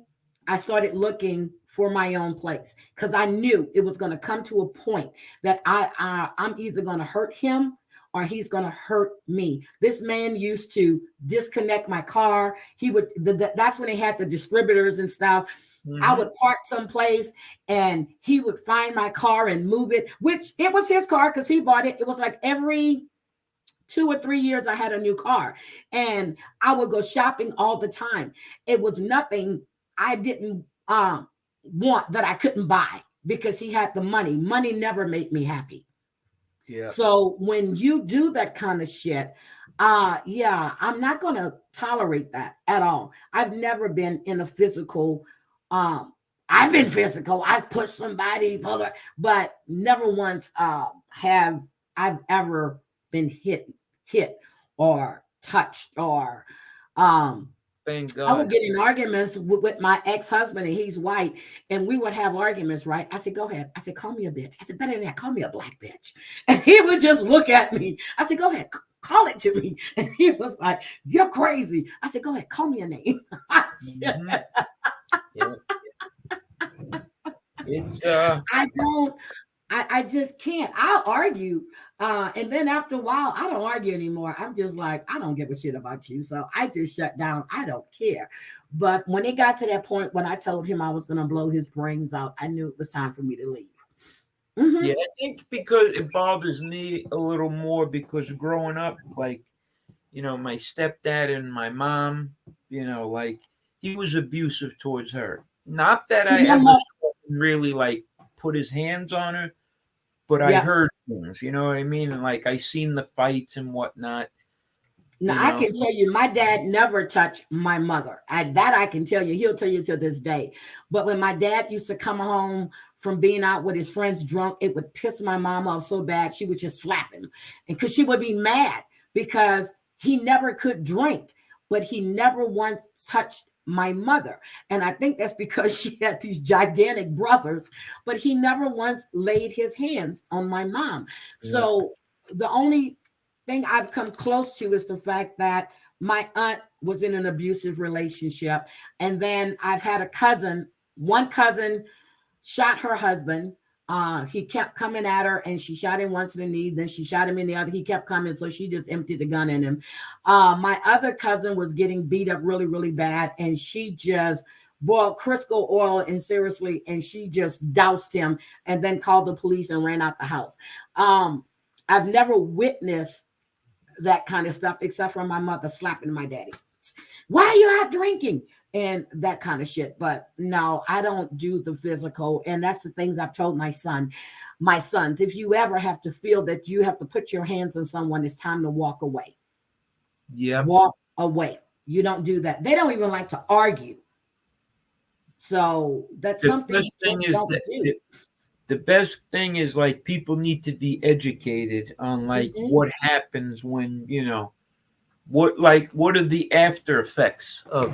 I started looking for my own place because I knew it was going to come to a point that I'm either going to hurt him or he's going to hurt me. This man used to disconnect my car. He would, that's when they had the distributors and stuff. Mm-hmm. I would park someplace and he would find my car and move it, which it was his car because he bought it. It was like every 2 or 3 years I had a new car and I would go shopping all the time. It was nothing I didn't want that I couldn't buy because he had the money. Money never made me happy. Yeah. So when you do that kind of shit, I'm not going to tolerate that at all. I've never been in a physical, I've been physical. I've pushed somebody, but never once have I've ever been hit or touched or thank God. I would get in arguments with my ex-husband, and he's white, and we would have arguments, right? I said, go ahead. I said, call me a bitch. I said, better than that, call me a black bitch. And he would just look at me. I said, go ahead, call it to me. And he was like, you're crazy. I said, go ahead, call me a name. Mm-hmm. Yeah. It's I just can't. I'll argue. And then after a while, I don't argue anymore. I'm just like, I don't give a shit about you. So I just shut down. I don't care. But when it got to that point, when I told him I was going to blow his brains out, I knew it was time for me to leave. Mm-hmm. Yeah, I think because it bothers me a little more because growing up, like, my stepdad and my mom, like he was abusive towards her. Not that I ever really like put his hands on her, but I heard things, you know what I mean? And like I seen the fights and whatnot. Now I can tell you, my dad never touched my mother. I can tell you. He'll tell you to this day. But when my dad used to come home from being out with his friends drunk, it would piss my mom off so bad she would just slap him, and because she would be mad because he never could drink, but he never once touched my mother. And I think that's because she had these gigantic brothers, but he never once laid his hands on my mom. Yeah. So the only thing I've come close to is the fact that my aunt was in an abusive relationship. And then I've had a cousin, one cousin shot her husband. He kept coming at her and she shot him once in the knee, then she shot him in the other. He kept coming, so she just emptied the gun in him. My other cousin was getting beat up really, really bad, and she just boiled Crisco oil and seriously, and she just doused him and then called the police and ran out the house. I've never witnessed that kind of stuff except for my mother slapping my daddy. Why are you out drinking? And that kind of shit. But no, I don't do the physical. And that's the things I've told my sons. If you ever have to feel that you have to put your hands on someone, it's time to walk away. Yeah. Walk away. You don't do that. They don't even like to argue. So that's something you just don't do. The best thing is like people need to be educated on like what happens when, what are the after effects of,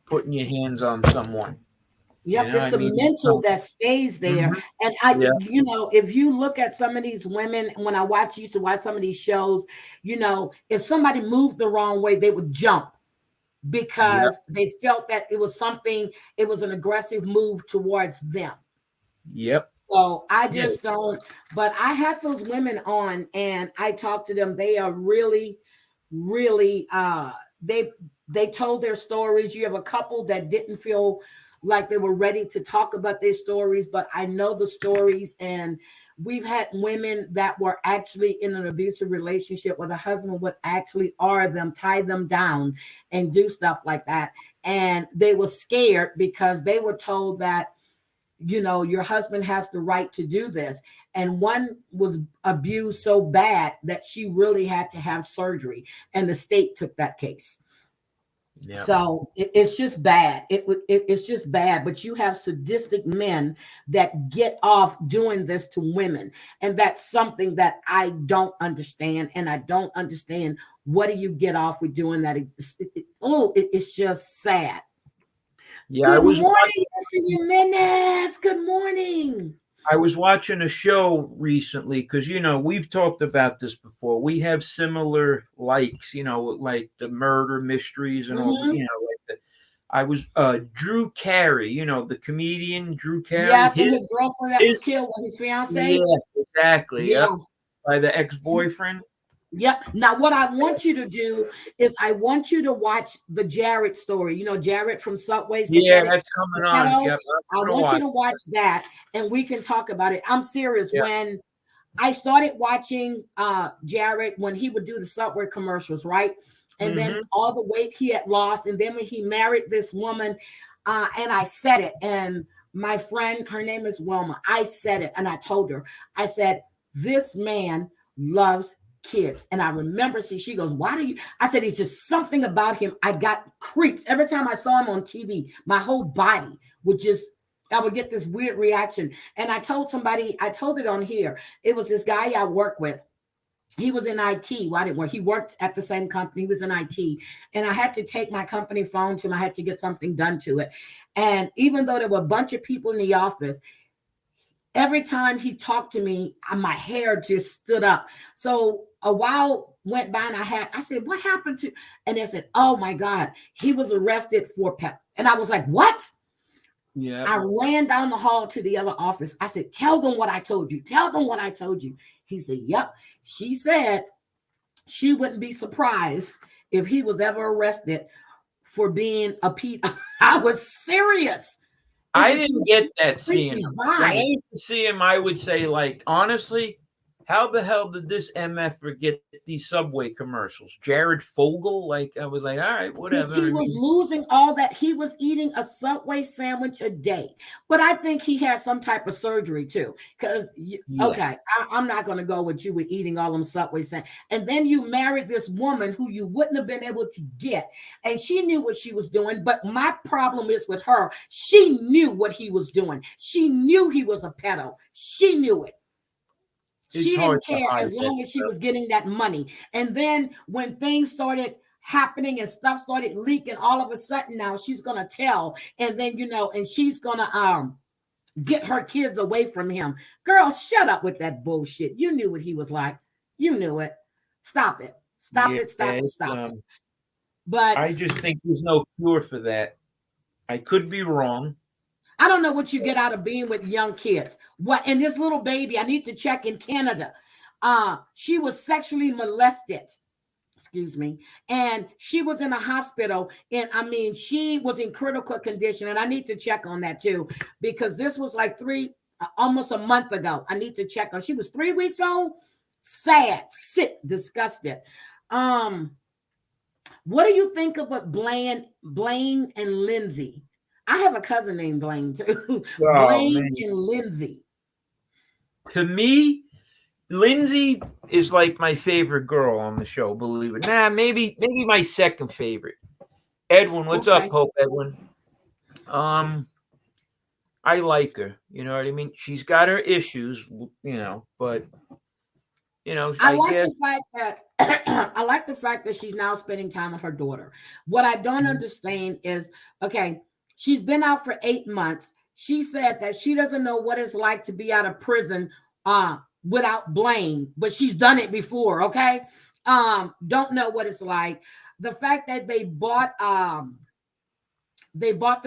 putting your hands on someone. Yep, it's the mental that stays there. And if you look at some of these women, when I used to watch some of these shows, if somebody moved the wrong way, they would jump because they felt that it was an aggressive move towards them. Yep. So I just don't, but I had those women on and I talked to them. They are really, really, they told their stories. You have a couple that didn't feel like they were ready to talk about their stories, but I know the stories. And we've had women that were actually in an abusive relationship where the husband would actually tie them down and do stuff like that. And they were scared because they were told that, your husband has the right to do this. And one was abused so bad that she really had to have surgery. And the state took that case. Yeah. So it's just bad. It's just bad. But you have sadistic men that get off doing this to women. And that's something that I don't understand. And I don't understand, what do you get off with doing that? It's just sad. Yeah, Good morning, Mr. Jimenez. Good morning. I was watching a show recently because, we've talked about this before. We have similar likes, like the murder mysteries and all, I was Drew Carey, the comedian Drew Carey. Yes, and his girlfriend that was killed with his fiance. Yeah, exactly. Yeah. Yep. By the ex-boyfriend. Yep. Now, what I want you to do is I want you to watch the Jared story. Jared from Subway's. Yeah, that's coming on. Yep, I want you to watch that and we can talk about it. I'm serious. Yep. When I started watching Jared, when he would do the Subway commercials, right? And then all the weight he had lost. And then when he married this woman, and I said it, and my friend, her name is Wilma. I said it and I told her, I said, this man loves kids. And I remember, she goes, why do you? I said, it's just something about him. I got creeps. Every time I saw him on TV, my whole body I would get this weird reaction. And I told somebody, I told it on here. It was this guy I work with. He was in IT. Well, I didn't work. He worked at the same company. He was in IT. And I had to take my company phone to him. I had to get something done to it. And even though there were a bunch of people in the office, every time he talked to me, my hair just stood up. So a while went by and I said, what happened to? And they said, oh my God, he was arrested for pet. And I was like, what? Yeah. I ran down the hall to the other office. I said, tell them what I told you. Tell them what I told you. He said, yep. She said she wouldn't be surprised if he was ever arrested for being a Pete. I was serious. I didn't get that scene. When I used to see him, I would say, like, honestly, how the hell did this MF get these Subway commercials? Jared Fogle? Like, I was like, all right, whatever. He was losing all that. He was eating a Subway sandwich a day. But I think he had some type of surgery, too. Because, okay, I'm not going to go with you with eating all them Subway sandwiches. And then you married this woman who you wouldn't have been able to get. And she knew what she was doing. But my problem is with her. She knew what he was doing. She knew he was a pedo. She knew it. She didn't care as long as she was getting that money. And then when things started happening and stuff started leaking, all of a sudden now she's gonna tell, and then and she's gonna get her kids away from him. Girl, shut up with that bullshit. You knew what he was like. You knew it. Stop it. Stop Yeah, it. Stop it. Stop it. But I just think there's no cure for that. I could be wrong. I don't know what you get out of being with young kids. What, and this little baby, I need to check in Canada. She was sexually molested. Excuse me. And she was in a hospital. And I mean, she was in critical condition. And I need to check on that too, because this was like almost a month ago. I need to check on. She was 3 weeks old. Sad, sick, disgusted. What do you think about Blaine and Lindsay? I have a cousin named Blaine too. Oh, Blaine man. and Lindsay. To me, Lindsay is like my favorite girl on the show, believe it. Nah, maybe my second favorite. Edwin, what's up, Pope Edwin? I like her. You know what I mean? She's got her issues, but I like the fact that I like the fact that she's now spending time with her daughter. What I don't understand is, okay, she's been out for 8 months. She said that she doesn't know what it's like to be out of prison without Blaine, but she's done it before. Okay. Don't know what it's like. The fact that they bought the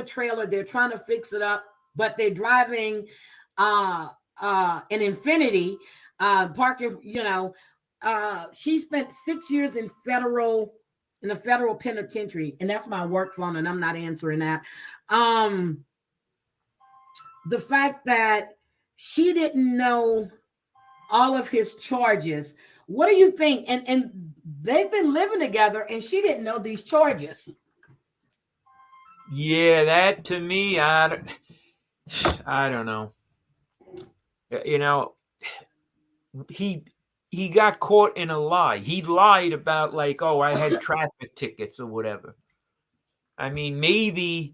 trailer, they're trying to fix it up, but they're driving an Infiniti, parking, she spent 6 years in the federal penitentiary, and that's my work phone, and I'm not answering that. The fact that she didn't know all of his charges. What do you think? And they've been living together, and she didn't know these charges. Yeah, that to me, I don't know. He got caught in a lie. He lied about like, oh, I had traffic tickets or whatever. I mean, maybe,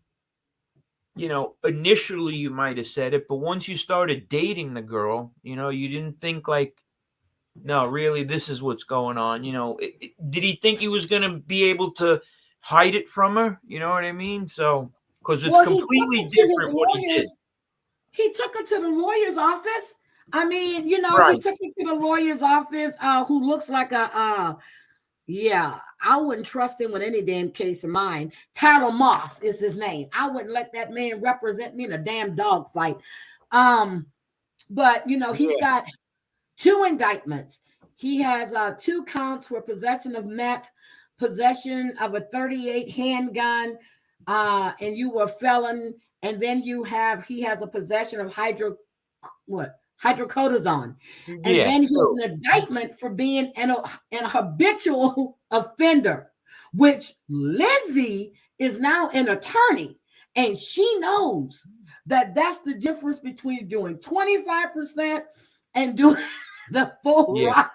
initially you might have said it, but once you started dating the girl, you didn't think like, no, really, this is what's going on. Did he think he was going to be able to hide it from her? You know what I mean? So, because it's completely different what he did. He took her to the lawyer's office. I mean, right. He took her to the lawyer's office, who looks like I wouldn't trust him with any damn case of mine. Tayler Moss is his name. I wouldn't let that man represent me in a damn dog fight. But he's got 2 indictments. He has 2 counts for possession of meth, possession of a .38 handgun, and you were a felon. And then he has a possession of hydrocodone. And then he has an indictment for being an habitual offender, which Lindsay is now an attorney. And she knows that that's the difference between doing 25% and doing the full ride.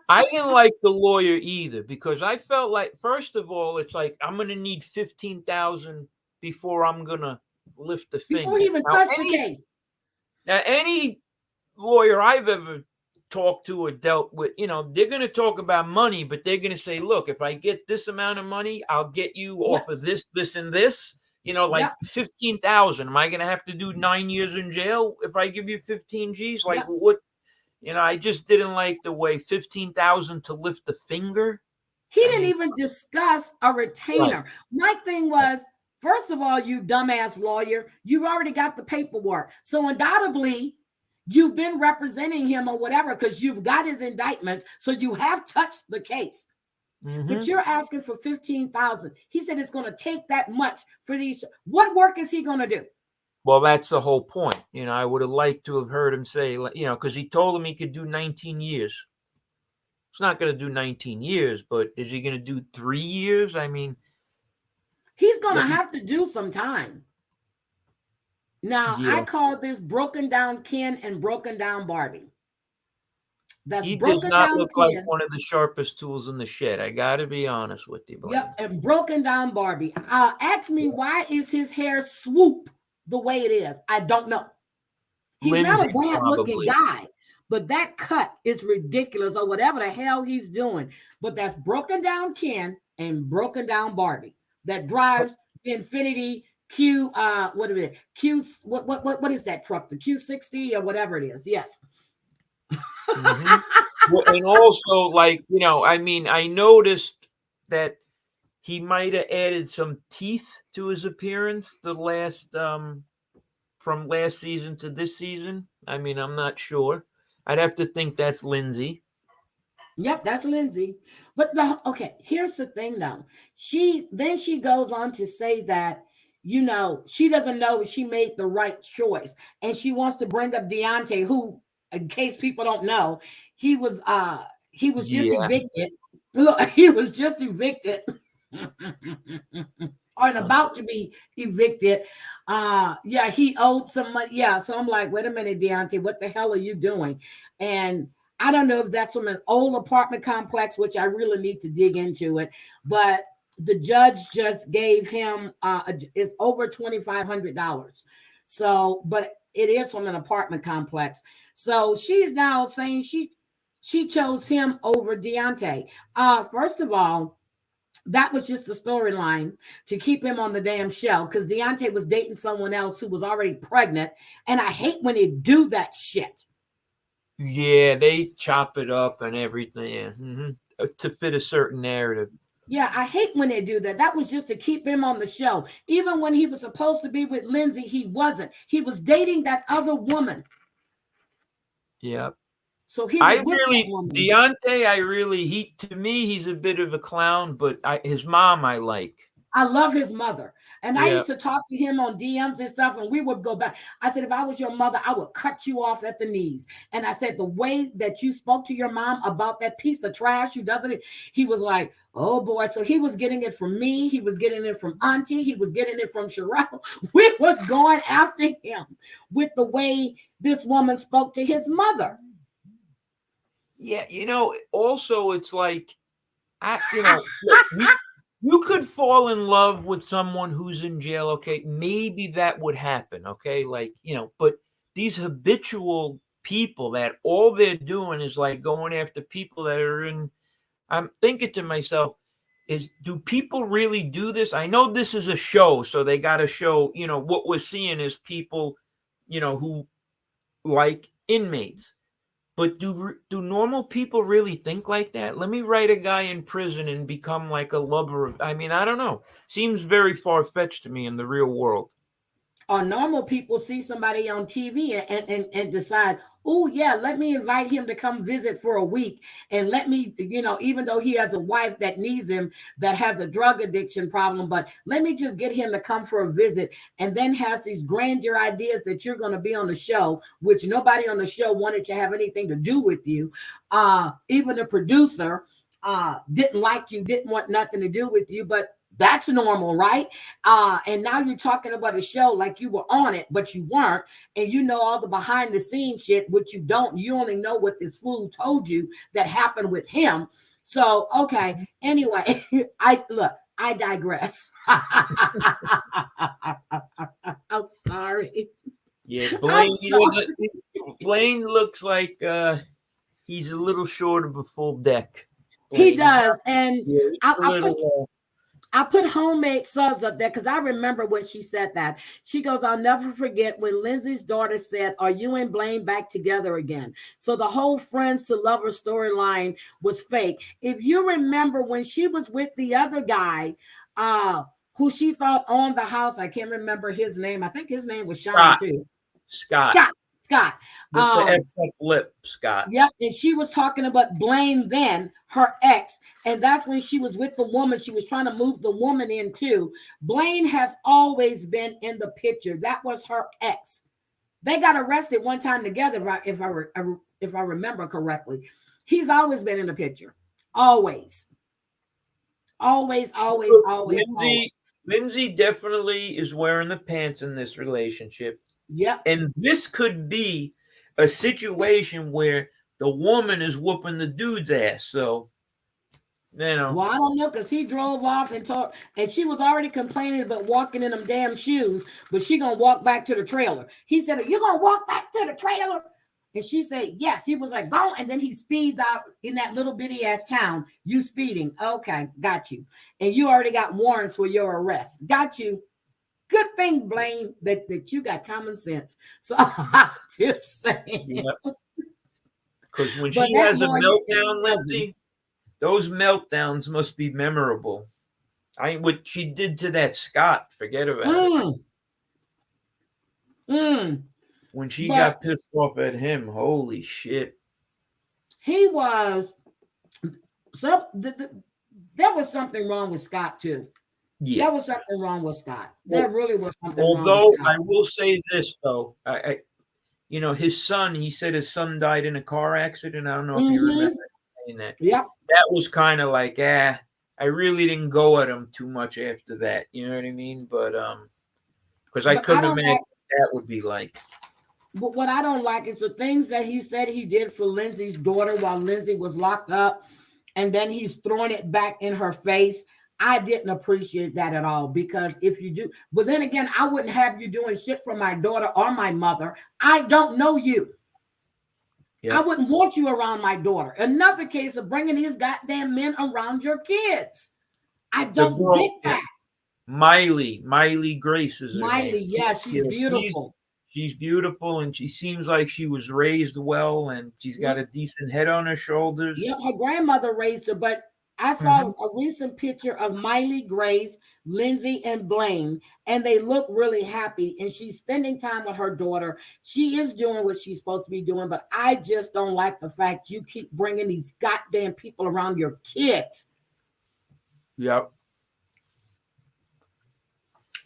I didn't like the lawyer either, because I felt like, first of all, it's like, I'm going to need $15,000 before I'm going to lift the finger. Before he even touched the case. Now, any lawyer I've ever talked to or dealt with, they're going to talk about money, but they're going to say, look, if I get this amount of money, I'll get you off of this, this, and this. 15,000. Am I going to have to do 9 years in jail if I give you 15 G's? Like what? I just didn't like the way 15,000 to lift the finger. He didn't even discuss a retainer. Right. My thing was, first of all, you dumbass lawyer, you've already got the paperwork. So undoubtedly, you've been representing him or whatever, because you've got his indictments. So you have touched the case. But you're asking for 15,000. He said it's going to take that much for these. What work is he going to do? Well, that's the whole point. I would have liked to have heard him say, because he told him he could do 19 years. He's not going to do 19 years, but is he going to do 3 years? I mean, he's going to have to do some time. Now, I call this broken down Ken and broken down Barbie. He does not look like one of the sharpest tools in the shed. I got to be honest with you. Blaine. Yep, and broken down Barbie. Ask me, why is his hair swoop the way it is? I don't know. He's not a bad looking guy, but that cut is ridiculous or whatever the hell he's doing. But that's broken down Ken and broken down Barbie that drives the Infinity Q. What is it? Q. What is that truck? The Q60 or whatever it is. Yes. Mm-hmm. And also, like, I mean, I noticed that he might have added some teeth to his appearance from last season to this season. I mean, I'm not sure. I'd have to think that's Lindsay. Yep, that's Lindsay. But okay, here's the thing though. She goes on to say that she doesn't know if she made the right choice, and she wants to bring up Deontay, who, in case people don't know, he was just Yeah. evicted. Look, he was just evicted. Or about to be evicted. Yeah, he owed some money. Yeah, so I'm like, wait a minute, Deontay, what the hell are you doing? And I don't know if that's from an old apartment complex, which I really need to dig into it. But the judge just gave him it's over $2,500. So, but it is from an apartment complex. So she's now saying she chose him over Deontay. First of all, that was just the storyline to keep him on the damn show because Deontay was dating someone else who was already pregnant. And I hate when they do that shit. Yeah, they chop it up and everything. Yeah. Mm-hmm. To fit a certain narrative. Yeah, I hate when they do that. That was just to keep him on the show. Even when he was supposed to be with Lindsay, he wasn't. He was dating that other woman. Yeah. So he was with that woman. Deontay, to me, he's a bit of a clown, but his mom I like. I love his mother. And I used to talk to him on DMs and stuff, and we would go back. I said, if I was your mother, I would cut you off at the knees. And I said, the way that you spoke to your mom about that piece of trash who doesn't, he was like, oh boy. So he was getting it from me. He was getting it from Auntie. He was getting it from Sherelle. We were going after him with the way this woman spoke to his mother. Yeah, also it's like, you could fall in love with someone who's in jail. Okay, maybe that would happen. Okay, like, but these habitual people that all they're doing is like going after people that are in. I'm thinking to myself, do people really do this? I know this is a show, so they got to show, what we're seeing is people, who like inmates. But do normal people really think like that? Let me write a guy in prison and become like a lover of. I mean, I don't know. Seems very far-fetched to me in the real world. Or normal people see somebody on TV and decide, oh yeah, let me invite him to come visit for a week, and let me, even though he has a wife that needs him, that has a drug addiction problem, but let me just get him to come for a visit, and then has these grandeur ideas that you're going to be on the show, which nobody on the show wanted to have anything to do with you. Even the producer didn't like you, didn't want nothing to do with you, but that's normal, right? And now you're talking about a show like you were on it, but you weren't. And you know all the behind the scenes shit, which you don't. You only know what this fool told you that happened with him. So, okay. Anyway, I digress. I'm sorry. Yeah, Blaine looks like he's a little short of a full deck. Blaine. He does. And I put homemade subs up there because I remember when she said that. She goes, I'll never forget when Lindsay's daughter said, are you and Blaine back together again? So the whole friends to lovers storyline was fake. If you remember when she was with the other guy, who she thought owned the house, I can't remember his name. I think his name was Shawn too. Scott. With the lip, Scott. Yep, and she was talking about Blaine then, her ex, and that's when she was with the woman. She was trying to move the woman in too. Blaine has always been in the picture. That was her ex. They got arrested one time together, if I remember correctly. He's always been in the picture. Always. Lindsay definitely is wearing the pants in this relationship. Yep. And this could be a situation where the woman is whooping the dude's ass. So, Well, I don't know, because he drove off and talked, and she was already complaining about walking in them damn shoes, but she gonna walk back to the trailer. He said, are you gonna walk back to the trailer? And she said, yes. He was like, go. And then he speeds out in that little bitty ass town. You speeding. Okay, got you. And you already got warrants for your arrest. Got you. Good thing, Blaine, that you got common sense. So I'm just saying. Yeah. Because when But she that has a boy is meltdown, cousin. Lindsay, those meltdowns must be memorable. What she did to that Scott, forget about it. Mm, mm. When she But got pissed off at him, holy shit. he was so there was something wrong with Scott too. Yeah. There was something wrong with Scott. Well, There really was something wrong with although Scott. I will say this though, his son, he said his son died in a car accident. I don't know if you remember saying that. Yep. That was kind of like, I really didn't go at him too much after that. You know what I mean? But because I But couldn't imagine what that would be like. But what I don't like is the things that he said he did for Lindsay's daughter while Lindsay was locked up, and then he's throwing it back in her face. I didn't appreciate that at all, because if you do, but then again, I wouldn't have you doing shit for my daughter or my mother. I don't know you. Yep. I wouldn't want you around my daughter. Another case of bringing these goddamn men around your kids. I don't get that. Miley Grace is her Miley, name. yeah, she's beautiful. She's beautiful, and she seems like she was raised well, and she's got a decent head on her shoulders. Yep, her grandmother raised her, but I saw a recent picture of Miley Grace, Lindsay, and Blaine, and they look really happy, and she's spending time with her daughter. She is doing what she's supposed to be doing, but I just don't like the fact you keep bringing these goddamn people around your kids. Yep.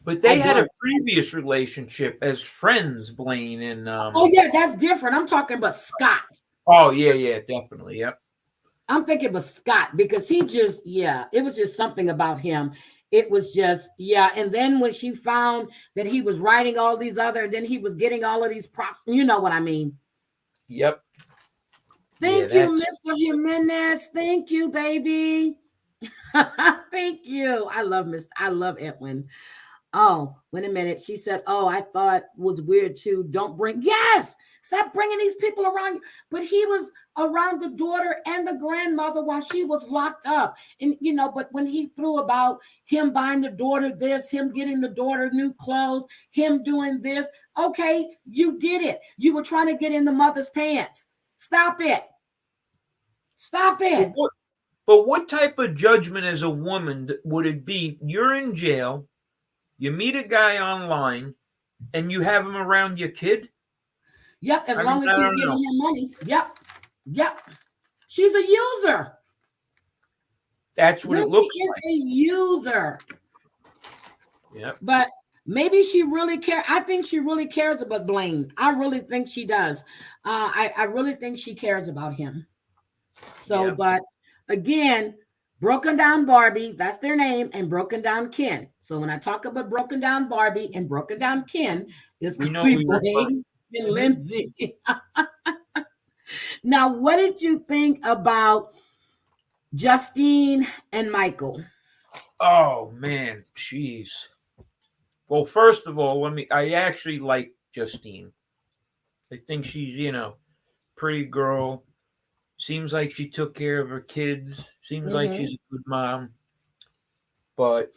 But they had a previous relationship as friends, Blaine and. Oh yeah, that's different. I'm talking about Scott. Oh yeah, definitely, yep. I'm thinking about Scott because he just, it was just something about him. It was just, and then when she found that he was writing all these other, then he was getting all of these you know what I mean? Yep. Thank you, Mr. Jimenez. Thank you, baby. Thank you. I love Edwin. Oh, wait a minute. She said, oh, I thought was weird too. Stop bringing these people around. But he was around the daughter and the grandmother while she was locked up. And, but when he threw about him buying the daughter this, him getting the daughter new clothes, him doing this. Okay, you did it. You were trying to get in the mother's pants. Stop it. Stop it. But what type of judgment as a woman would it be? You're in jail. You meet a guy online and you have him around your kid? Yep, as long as he's giving him money. Yep. She's a user. That's what it looks like. She is a user. Yep. But maybe she really cares. I think she really cares about Blaine. I really think she does. I really think she cares about him. So, but again, Broken Down Barbie, that's their name, and Broken Down Ken. So when I talk about Broken Down Barbie and Broken Down Ken, it's going to be Blaine and Lindsay. Now, what did you think about Justine and Michael? Oh, man, jeez. Well, first of all, I actually like Justine. I think she's, pretty girl. Seems like she took care of her kids. Seems like she's a good mom. But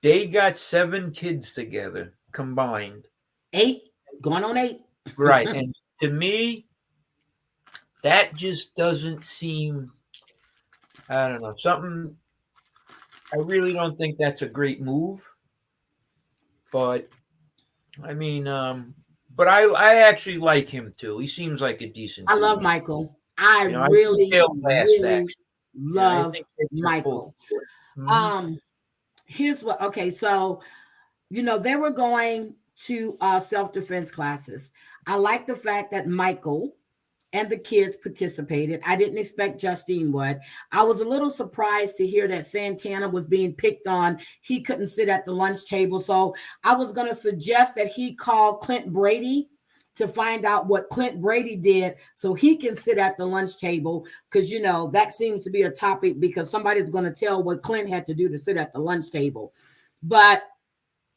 they got 7 kids together combined. 8, going on 8. Right. And to me, that just doesn't seem, I don't know, something. I really don't think that's a great move. But, I mean, but I actually like him too. He seems like a decent I love Michael. I really love Michael. Here's what, okay, so, they were going to self-defense classes. I like the fact that Michael and the kids participated. I didn't expect Justine would. I was a little surprised to hear that Santana was being picked on. He couldn't sit at the lunch table. So I was going to suggest that he call Clint Brady to find out what Clint Brady did so he can sit at the lunch table, because, that seems to be a topic, because somebody's going to tell what Clint had to do to sit at the lunch table. But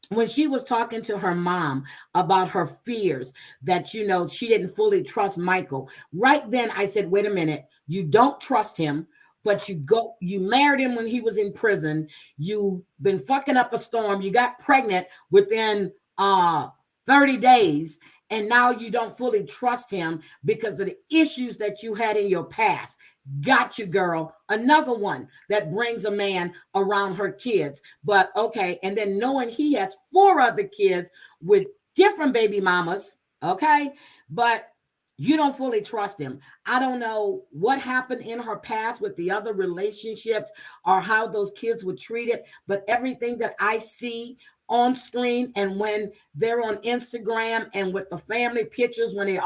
when she was talking to her mom about her fears that, she didn't fully trust Michael. Right then I said, wait a minute, you don't trust him, but you married him when he was in prison. You've been fucking up a storm. You got pregnant within 30 days. And now you don't fully trust him because of the issues that you had in your past. Got you, girl. Another one that brings a man around her kids. But okay. And then knowing he has 4 other kids with different baby mamas. Okay. But you don't fully trust him. I don't know what happened in her past with the other relationships or how those kids were treated. But everything that I see on screen and when they're on Instagram and with the family pictures, when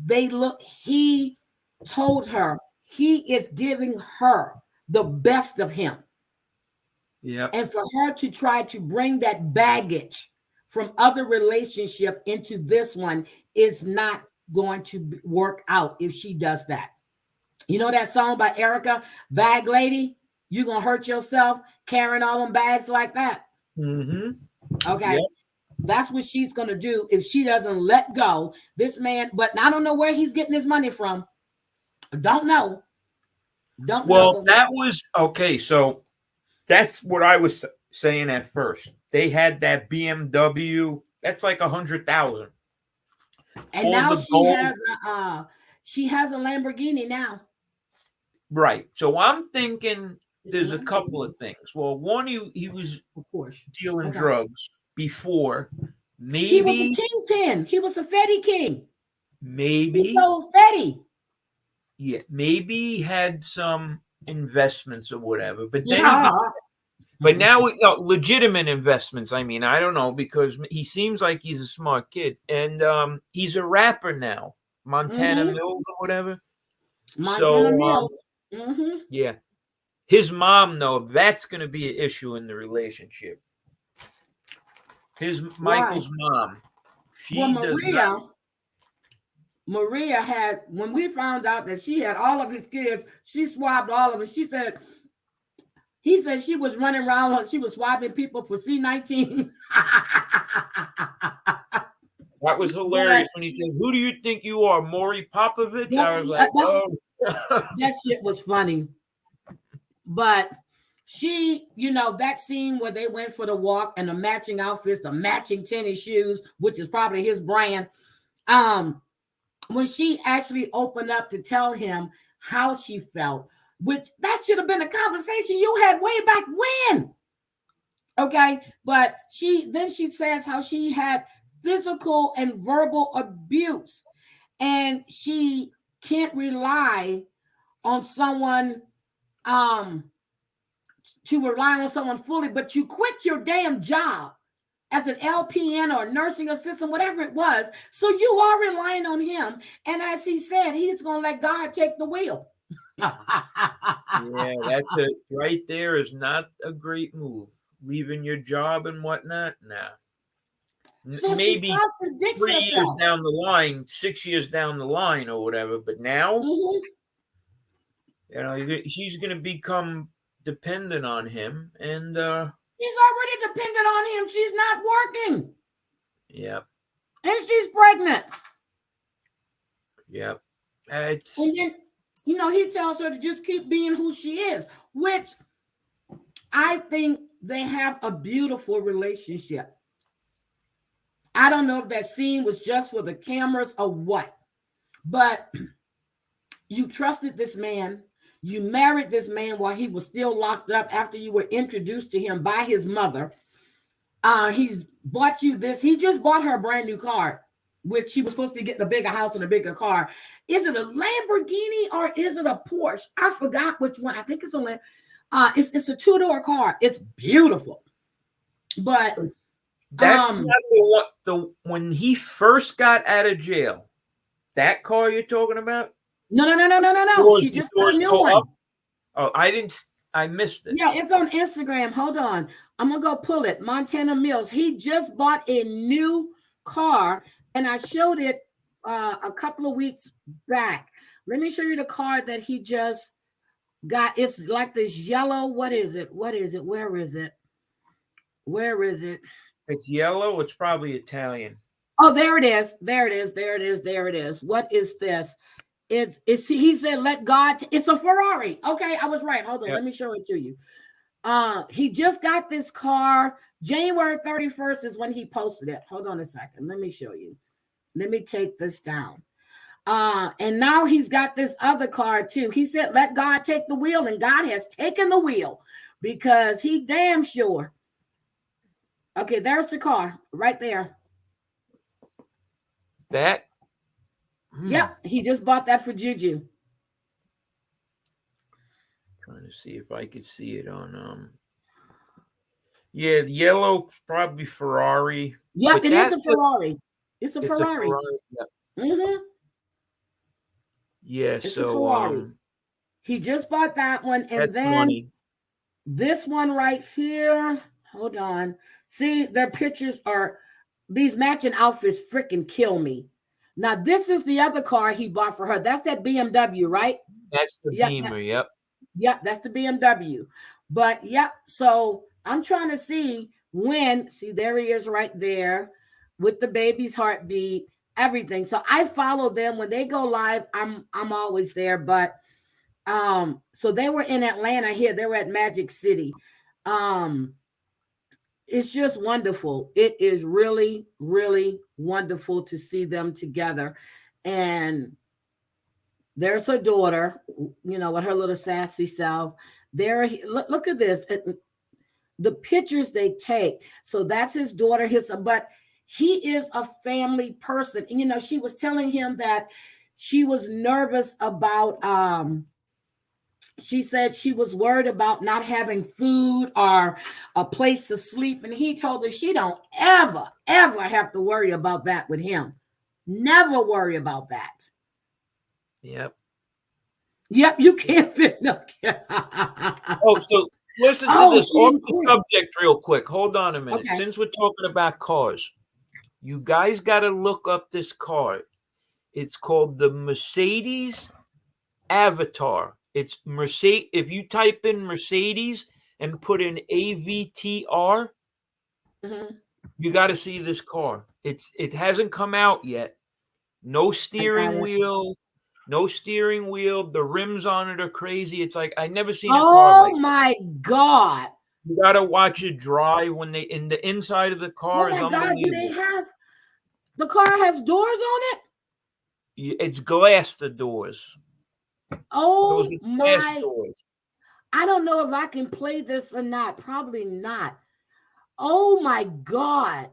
they look, he told her he is giving her the best of him. Yeah. And for her to try to bring that baggage from other relationship into this one is not going to work out if she does that. You know that song by Erica, Bag Lady? You're going to hurt yourself carrying all them bags like that. Mm-hmm. Okay. Yep. That's what she's going to do if she doesn't let go. This man, but I don't know where he's getting his money from. Don't know. Well, that was okay. So that's what I was saying at first. They had that BMW. That's like 100,000. And now she has a Lamborghini now. Right. So I'm thinking there's a couple of things. Well, one, he was dealing drugs before. Maybe he was a kingpin. He was a Fetty king. Maybe he sold Fetty. Yeah, maybe he had some investments or whatever. But then but now legitimate investments. I mean, I don't know, because he seems like he's a smart kid, and he's a rapper now, Montana Mills or whatever. Montana Mills. Yeah, his mom, though, that's going to be an issue in the relationship. Michael's mom. Maria had, when we found out that she had all of his kids, she swabbed all of them. He said she was running around like she was swabbing people for C-19. That was hilarious when he said, "Who do you think you are, Maury Popovich?" I was like, "Oh." That shit was funny. But she, that scene where they went for the walk and the matching outfits, the matching tennis shoes, which is probably his brand. When she actually opened up to tell him how she felt, which that should have been a conversation you had way back when. Okay. But she says how she had physical and verbal abuse, and she can't rely on someone to rely on someone fully, but you quit your damn job as an LPN or nursing assistant, whatever it was. So you are relying on him. And as he said, he's going to let God take the wheel. Yeah, that's it. Right there is not a great move. Leaving your job and whatnot. Nah. So maybe 3 herself. years down the line, 6 years down the line or whatever. But now, she's going to become dependent on him. And she's already dependent on him. She's not working. Yep. And she's pregnant. Yep. And then, he tells her to just keep being who she is, which I think they have a beautiful relationship. I don't know if that scene was just for the cameras or what, but you trusted this man. You married this man while he was still locked up after you were introduced to him by his mother. He's bought you this. He just bought her a brand new car, which he was supposed to be getting a bigger house and a bigger car. Is it a Lamborghini or is it a Porsche? I forgot which one. I think it's a it's a 2-door car. It's beautiful. But that's not when he first got out of jail. That car you're talking about? No. She just got a new one. Oh, I missed it. Yeah, it's on Instagram. Hold on. I'm going to go pull it. Montana Mills. He just bought a new car, and I showed it a couple of weeks back. Let me show you the car that he just got. It's like this yellow. What is it? Where is it? It's yellow. It's probably Italian. Oh, there it is. There it is. There it is. There it is. What is this? It's he said, let God it's a Ferrari. Okay, I was right. Hold on, Yep. let me show it to you. He just got this car. January 31st is when he posted it. Hold on a second. Let me show you. Let me take this down. And now he's got this other car too. He said, let God take the wheel, and God has taken the wheel because he damn sure. Okay, there's the car right there. That? Yep, he just bought that for Juju. Trying to see if I could see it on yeah, yellow, probably Ferrari. Yep, But it is a Ferrari. It's a Ferrari. Yep. Mm-hmm. Yeah, It's a so Ferrari. He just bought that one, and that's then money. this one right here. Hold on. See, their pictures are these matching outfits freaking kill me. Now, this is the other car he bought for her. That's that BMW, right? That's the Yep, Beamer, yep. Yep, that's the BMW. But yep, so I'm trying to see when, see, there he is right there with the baby's heartbeat, everything. So I follow them when they go live. I'm always there. But so they were in Atlanta here, they were at Magic City. It's just wonderful. It is really, really wonderful to see them together. And there's her daughter, you know, with her little sassy self. There, look at this. The pictures they take. So that's his daughter, but he is a family person. And, you know, she was telling him that she was nervous about, she said she was worried about not having food or a place to sleep. And he told her she don't ever, ever have to worry about that with him. Never worry about that. Yep. Yep, you can't fit no. Oh, so listen to this off the subject real quick. Hold on a minute. Okay. Since we're talking about cars, you guys got to look up this car. It's called the Mercedes Avatar. It's Mercedes. If you type in Mercedes and put in AVTR, you got to see this car. It hasn't come out yet. No steering wheel. No steering wheel. The rims on it are crazy. It's like I never seen a car like that. Oh my God. You gotta watch it drive when they in the inside of the car is unbelievable. God, do they have the car has doors on it? It's glass, the doors. Oh those are glass doors. I don't know if I can play this or not. Probably not. Oh my God.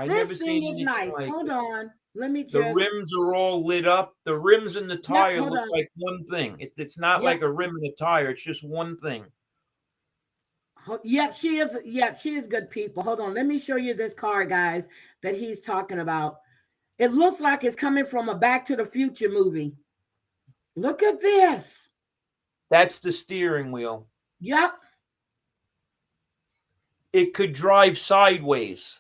This thing is nice. Like hold on. Let me just. The rims are all lit up. The rims and the tire look like one thing. It's not like a rim and a tire. It's just one thing. Yep, she is. Yep, she is good people. Hold on. Let me show you this car, guys, that he's talking about. It looks like it's coming from a Back to the Future movie. Look at this. That's the steering wheel. Yep. It could drive sideways.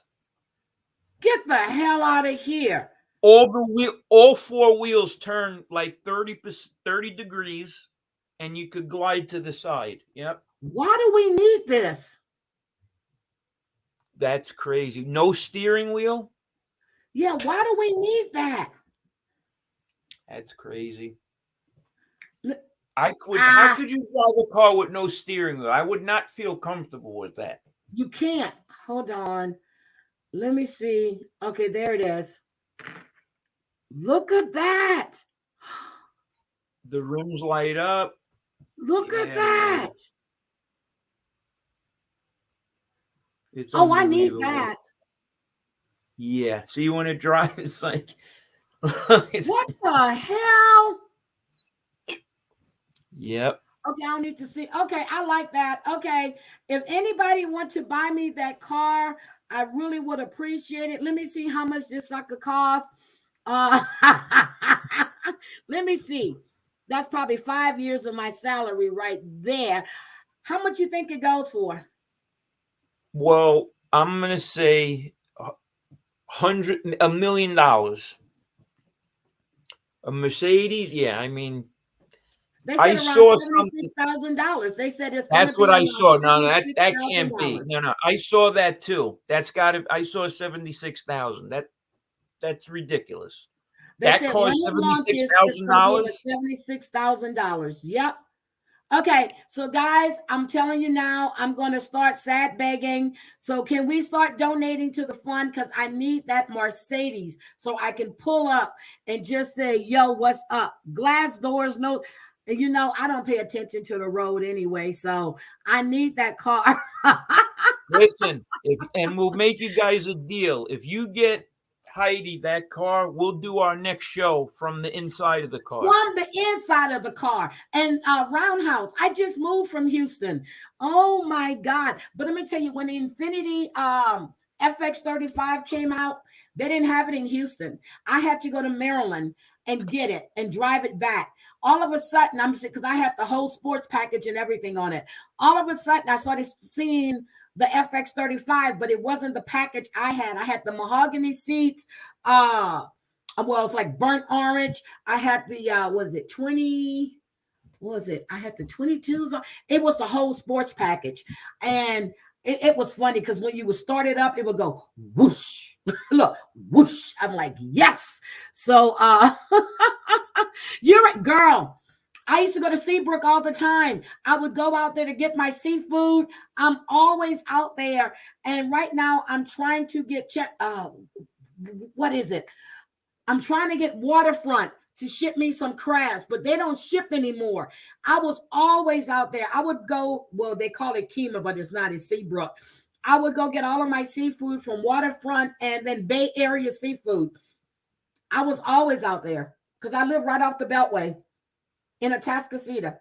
Get the hell out of here. All four wheels turn like 30 degrees, and you could glide to the side. Yep. Why do we need this? That's crazy. No steering wheel? Yeah, why do we need that? That's crazy. How could you drive a car with no steering wheel? I would not feel comfortable with that. You can't. Hold on. Let me see. Okay, there it is. Look at that. The rims light up. Look at that. It's I need that. Yeah. So you want to drive? It's like what the hell? Yep. Okay, I don't need to see. Okay, I like that. Okay, if anybody wants to buy me that car, I really would appreciate it. Let me see how much this sucker costs. Let me see. That's probably 5 years of my salary right there. How much you think it goes for? Well, I'm gonna say $1 million. A Mercedes, yeah. I mean, They I said around saw something. $76,000. They said it's going to That's be what I around saw. No, that can't be. $76,000. No, I saw that too. That's got to. I saw 76,000. That's ridiculous. They That said when cost it $76,000. launches, it's going to be over $76,000. Yep. Okay, so guys, I'm telling you now, I'm going to start sad begging. So can we start donating to the fund? Because I need that Mercedes so I can pull up and just say, yo, what's up? Glass doors, no. And you know, I don't pay attention to the road anyway, so I need that car. Listen, and we'll make you guys a deal. If you get Heidi that car, we'll do our next show from the inside of the car. From the inside of the car. And Roundhouse, I just moved from Houston. Oh my God. But let me tell you, when the Infinity FX35 came out, they didn't have it in Houston. I had to go to Maryland and get it and drive it back. All of a sudden, I'm because I had the whole sports package and everything on it. All of a sudden, I started seeing the FX35, but it wasn't the package I had. I had the mahogany seats. Well, it's like burnt orange. I had the was it 20? What was it? I had the 22s. It was the whole sports package, and it was funny because when you would start it up, it would go whoosh. Look, whoosh. I'm like, yes. So you're right, girl. I used to go to Seabrook all the time. I would go out there to get my seafood. I'm always out there. And right now I'm trying to get what is it? I'm trying to get Waterfront to ship me some crabs, but they don't ship anymore. I was always out there. I would go, well, they call it Kima, but it's not, it's Seabrook. I would go get all of my seafood from Waterfront and then Bay Area seafood. I was always out there because I live right off the Beltway in Atascocita.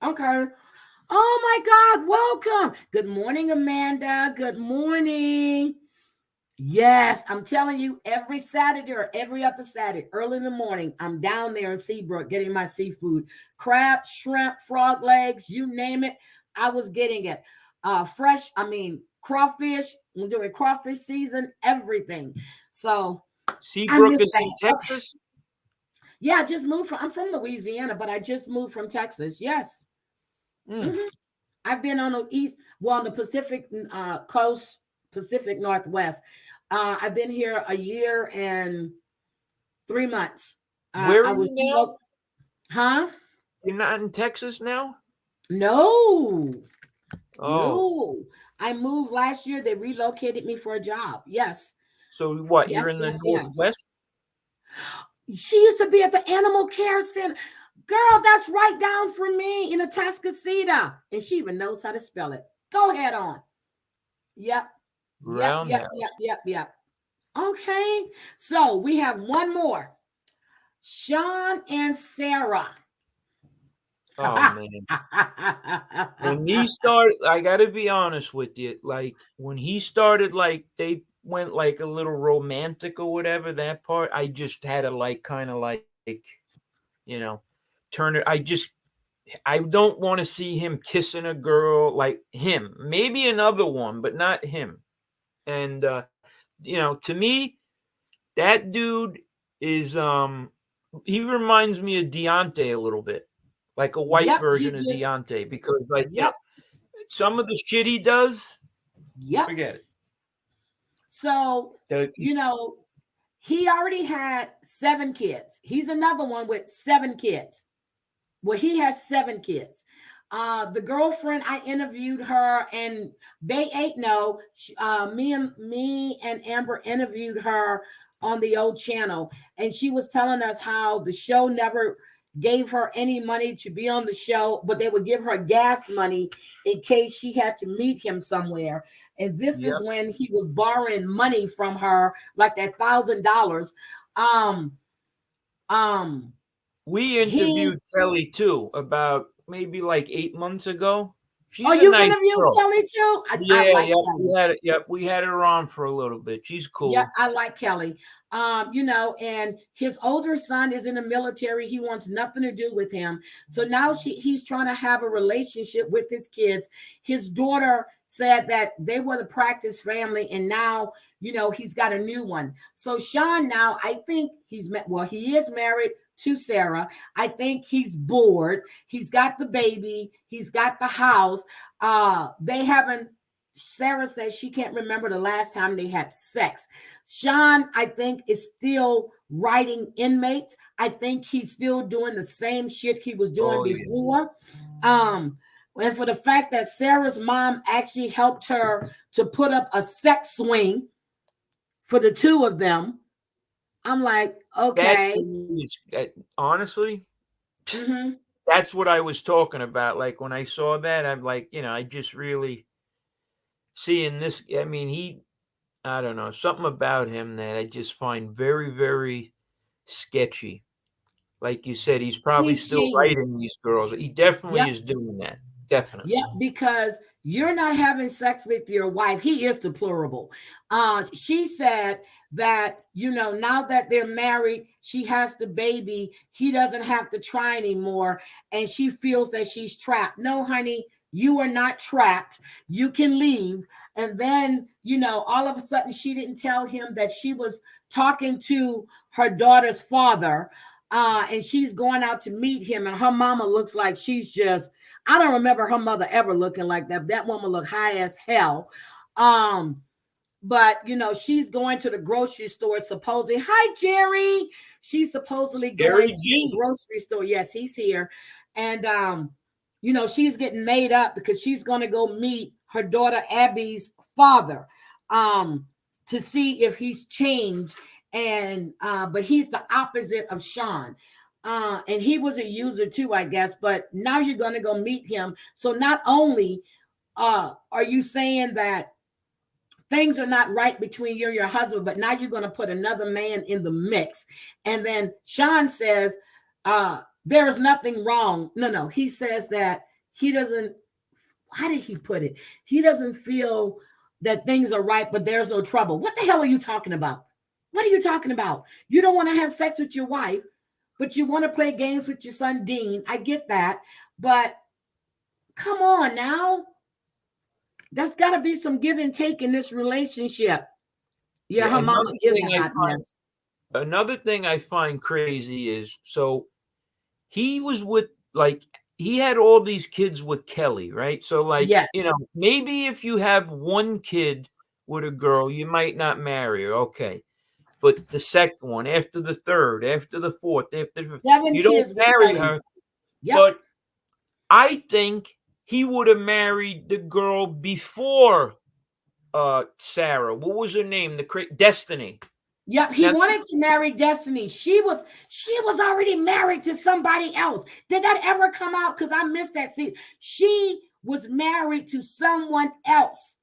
Okay. Oh my God, welcome. Good morning, Amanda. Good morning. Yes, I'm telling you, every Saturday or every other Saturday, early in the morning, I'm down there in Seabrook getting my seafood. Crab, shrimp, frog legs, you name it, I was getting it. Fresh, crawfish. We're doing crawfish season, everything. So Seabrook is in Texas? Yeah, I just moved I'm from Louisiana, but I just moved from Texas. Yes. Mm-hmm. I've been on the on the Pacific coast, Pacific Northwest. I've been here a year and 3 months. Where are you now? Huh? You're not in Texas now? No. Oh. No. I moved last year. They relocated me for a job. Yes. So what? Yes, you're in the Northwest? She used to be at the Animal Care Center. Girl, that's right down from me in Atascocita. And she even knows how to spell it. Go ahead on. Yep. Yep. Okay. So we have one more. Shawn and Sara. Oh, man. When he started, I got to be honest with you. Like, when he started, like, they went, like, a little romantic or whatever, that part, I just had to, like, kind of, like, you know, turn it. I don't want to see him kissing a girl like him. Maybe another one, but not him. And, to me, that dude is, he reminds me of Deontay a little bit. Like a white version of Deontay, because some of the shit he does, forget it. So, he already had 7 kids. He's another one with 7 kids. Well, he has 7 kids. The girlfriend, I interviewed her, and they ain't no. Me and Amber interviewed her on the old channel, and she was telling us how the show never gave her any money to be on the show, but they would give her gas money in case she had to meet him somewhere. And this is when he was borrowing money from her, like that $1,000. We interviewed Kelly too about maybe like 8 months ago. She's you nice interviewed girl. Kelly too? I like Kelly. We had her on for a little bit. She's cool. Yeah, I like Kelly. And his older son is in the military. He wants nothing to do with him. So now he's trying to have a relationship with his kids. His daughter said that they were the practice family, and now, he's got a new one. So Shawn now, I think he is married, to Sara. I think he's bored. He's got the baby. He's got the house. They haven't. Sara says she can't remember the last time they had sex. Shawn, I think, is still writing inmates. I think he's still doing the same shit he was doing before. Yeah. And for the fact that Sara's mom actually helped her to put up a sex swing for the two of them, I'm like, okay. Honestly, that's what I was talking about. Like when I saw that, I'm like, I just really seeing this. I mean, I don't know, something about him that I just find very, very sketchy. Like you said, he's probably still writing these girls. He definitely is doing that. Definitely. Yeah, because you're not having sex with your wife. He is deplorable. She said that, now that they're married, she has the baby. He doesn't have to try anymore. And she feels that she's trapped. No, honey, you are not trapped. You can leave. And then, all of a sudden she didn't tell him that she was talking to her daughter's father. And she's going out to meet him. And her mama looks like she's just, I don't remember her mother ever looking like that. That woman looked high as hell. But she's going to the grocery store supposedly. Hi, Jerry. She's supposedly going to the grocery store. Yes, he's here. And she's getting made up because she's going to go meet her daughter Abby's father to see if he's changed. And but he's the opposite of Shawn. And he was a user too, I guess. But now you're going to go meet him. So not only are you saying that things are not right between you and your husband, but now you're going to put another man in the mix. And then Shawn says, there is nothing wrong. No. He says that he doesn't, how did he put it? He doesn't feel that things are right, but there's no trouble. What the hell are you talking about? What are you talking about? You don't want to have sex with your wife, but you want to play games with your son, Dean. I get that. But come on now. There's got to be some give and take in this relationship. Yeah, her mama is a hot mess. Another thing I find crazy is, so he was with, he had all these kids with Kelly, right? So, maybe if you have one kid with a girl, you might not marry her. Okay. But the second one, after the third, after the fourth, after the fifth, you don't marry her. Yep. But I think he would have married the girl before Sara. What was her name? Destiny. Yep, he wanted to marry Destiny. She was already married to somebody else. Did that ever come out? Because I missed that scene. She was married to someone else.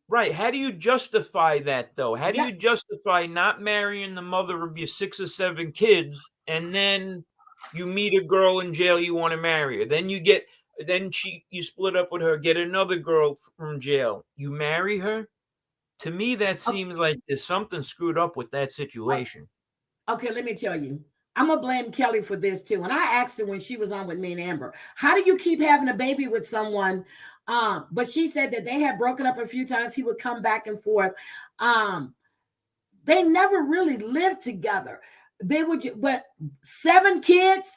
Right. How do you justify that, though? How do you justify not marrying the mother of your 6 or 7 kids, and then you meet a girl in jail, you want to marry her? Then you split up with her, get another girl from jail. You marry her? To me, that seems like there's something screwed up with that situation. Okay, let me tell you. I'm going to blame Kelly for this, too. And I asked her when she was on with me and Amber, how do you keep having a baby with someone? But she said that they had broken up a few times. He would come back and forth. They never really lived together. But 7 kids,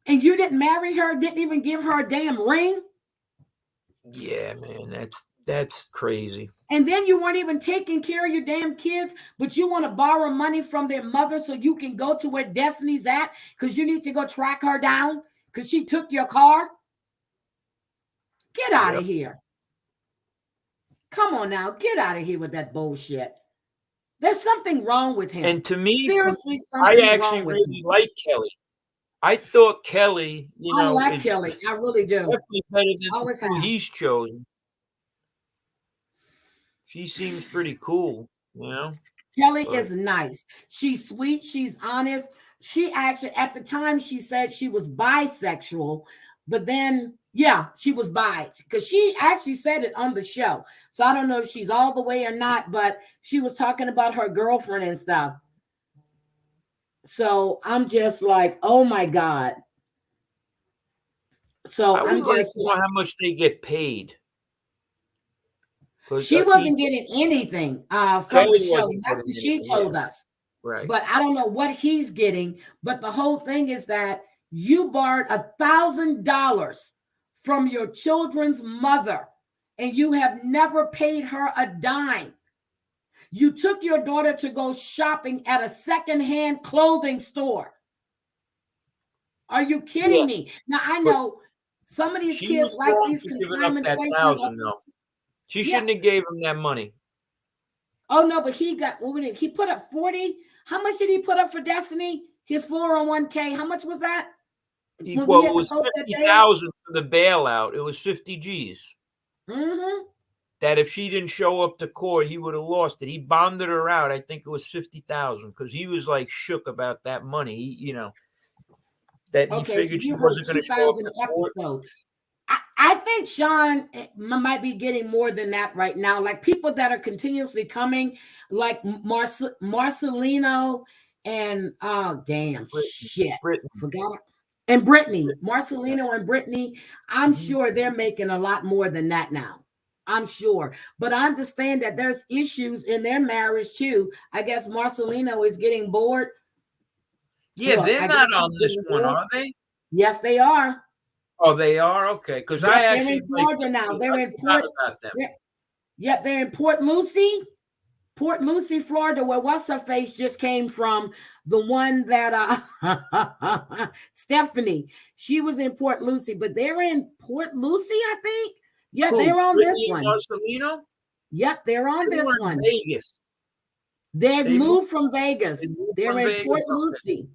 and you didn't marry her, didn't even give her a damn ring? Yeah, man, that's crazy. And then you weren't even taking care of your damn kids, but you want to borrow money from their mother so you can go to where Destiny's at because you need to go track her down because she took your car? Get out of here. Come on now. Get out of here with that bullshit. There's something wrong with him. And to me, seriously, I actually really like Kelly. I thought Kelly, I like Kelly. I really do. Definitely better than who he's chosen. She seems pretty cool, Kelly is nice. She's sweet. She's honest. She actually, at the time, she said she was bisexual, but then, she was bi because she actually said it on the show. So I don't know if she's all the way or not, but she was talking about her girlfriend and stuff. So I'm just like, oh my God. So I'm just like how much they get paid. She wasn't getting anything from the show. That's what she told us. Right. but I don't know what he's getting. But the whole thing is that you borrowed $1,000 from your children's mother and you have never paid her a dime. You took your daughter to go shopping at a secondhand clothing store. Are you kidding Yeah, me? Now, I but know some of these she kids was like wrong these for giving up consignment that places. 1,000 though. She Yeah. shouldn't have gave him that money. Oh, no, but he put up 40. How much did he put up for Destiny? His 401k. How much was that? When we Well, had it to was post that there? 50,000 for the bailout. It was 50 G's. Mm-hmm. That if she didn't show up to court, he would have lost it. He bonded her out. I think it was 50,000 because he was like shook about that money. That he Okay, so figured she you heard wasn't going to show up 2,000 to court. episode. I think Shawn might be getting more than that right now. Like people that are continuously coming, like Marcelino and Brittany. forgot. And Brittany, Marcelino and Brittany, I'm sure they're making a lot more than that now. I'm sure. But I understand that there's issues in their marriage too. I guess Marcelino is getting bored. Yeah, Look, they're I not guess he's on this getting one, bored. are they? Yes, they are. Oh, they are? Okay. Because I Yep, they're in actually Florida now. They're I in forgot Port. about them. Yep, they're in Port Lucie, Florida, where what's her face just came from. The one that Stephanie, she was in Port Lucie, but they're in Port Lucie, I think. Yeah, Who? they're on this Brittany and one. Marcelino? Yep, they're on They this were in one. Vegas. They They moved moved from Vegas. They're from in Vegas. Port Okay. Lucie.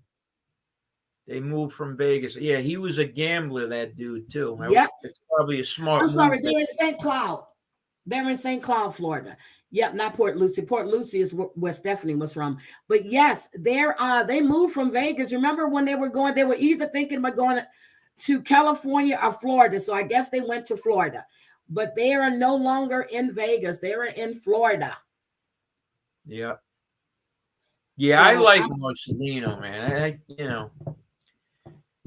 They moved from Vegas. Yeah, he was a gambler, that dude, too. Yep. It's probably a smart I'm move. sorry, they're in St. Cloud. They're in St. Cloud, Florida. Yep, not Port Lucie. Port Lucie is where Stephanie was from. But yes, they moved from Vegas. Remember when they were either thinking about going to California or Florida. So I guess they went to Florida. But they are no longer in Vegas. They are in Florida. Yeah. Yeah, so I like Marcelino, man.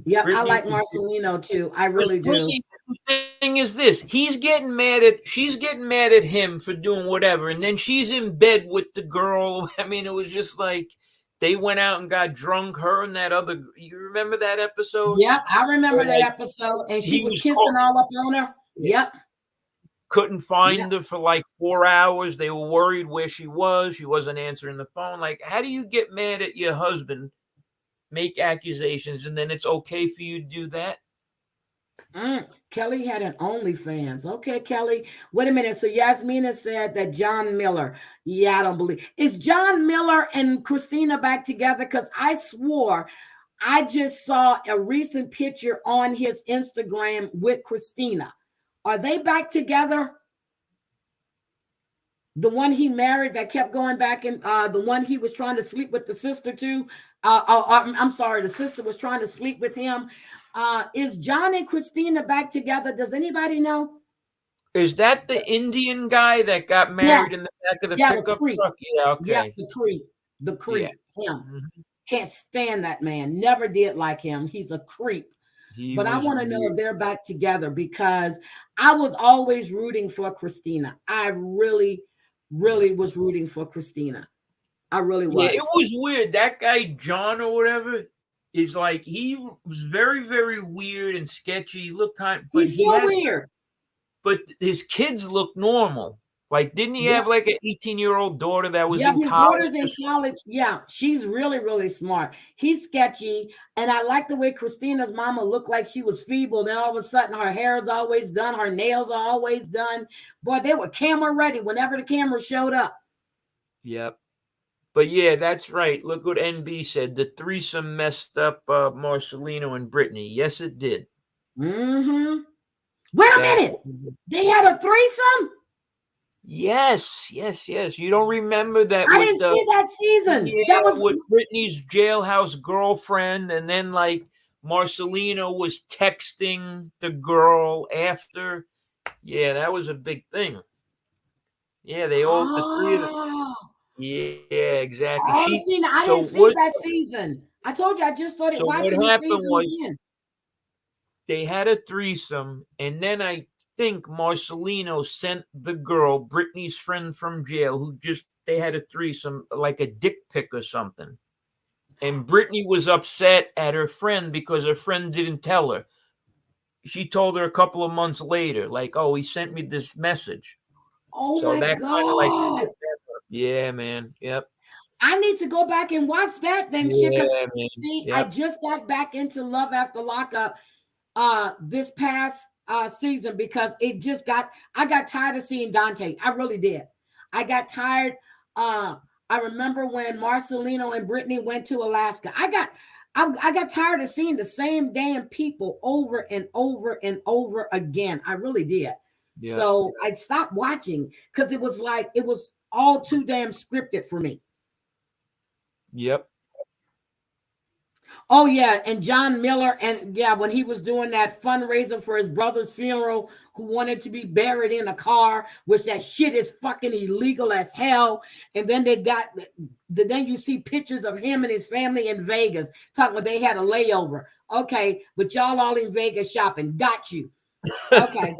Yep, Brittany, I like Marcelino too. I really do. The thing is this: she's getting mad at him for doing whatever, and then she's in bed with the girl. I mean, it was just like they went out and got drunk. Her and that other. You remember that episode? Yep, I remember that episode, and she was kissing all up on her. Yep. Couldn't find her for like 4 hours. They were worried where she was. She wasn't answering the phone. Like, how do you get mad at your husband, make accusations, and then it's okay for you to do that? Kelly had an OnlyFans. Okay, Kelly. Wait a minute. So Yasmina said that John Miller. Yeah, I don't believe. Is John Miller and Christina back together? Because I swore I just saw a recent picture on his Instagram with Christina. Are they back together? The one he married that kept going back, and the one he was trying to sleep with the sister to. I'm sorry, the sister was trying to sleep with him. Is John and Christina back together? Does anybody know? Is that the Indian guy that got married in the back of the pickup truck? Yeah, okay. Yeah, the creep. Him. Mm-hmm. Can't stand that man. Never did like him. He's a creep. But I want to know if they're back together, because I was always rooting for Christina. I really was rooting for Christina. I really was. Yeah, it was weird. That guy, John or whatever, is like, he was very, very weird and sketchy. He looked he's so weird. But his kids look normal. Like, didn't he have like an 18-year-old daughter that was in college? His daughter's in college. Yeah, she's really, really smart. He's sketchy. And I like the way Christina's mama looked like she was feeble. Then all of a sudden her hair is always done. Her nails are always done. Boy, they were camera ready whenever the camera showed up. Yep. But yeah, that's right. Look what NB said. The threesome messed up Marcelino and Brittany. Yes, it did. Mm-hmm. Wait a minute. They had a threesome? Yes. You don't remember that? I didn't see that season. Yeah, that was with Brittany's jailhouse girlfriend, and then like Marcelino was texting the girl after. Yeah, that was a big thing. Yeah, they all the three of them. Yeah, exactly. I didn't see that season. I told you I just started watching the season again. They had a threesome, and then I think Marcelino sent the girl, Brittany's friend from jail, who just they had a threesome, like a dick pic or something. And Brittany was upset at her friend because her friend didn't tell her. She told her a couple of months later, like, "Oh, he sent me this message." Oh So my that kind of like God. yeah, man. Yep. I need to go back and watch that then shit. Because Yeah, man. see, I Yep. just got back into Love After Lockup this past season because I got tired of seeing Dante. I really did. I got tired. I remember when Marcelino and Brittany went to Alaska. I got tired of seeing the same damn people over and over and over again. I really did. Yep. So I stopped watching because it was all too damn scripted for me. Yep. Oh yeah, and John Miller, and yeah, when he was doing that fundraiser for his brother's funeral, who wanted to be buried in a car, which that shit is fucking illegal as hell. And then then you see pictures of him and his family in Vegas, talking about they had a layover. Okay, but y'all all in Vegas shopping. Got you. Okay,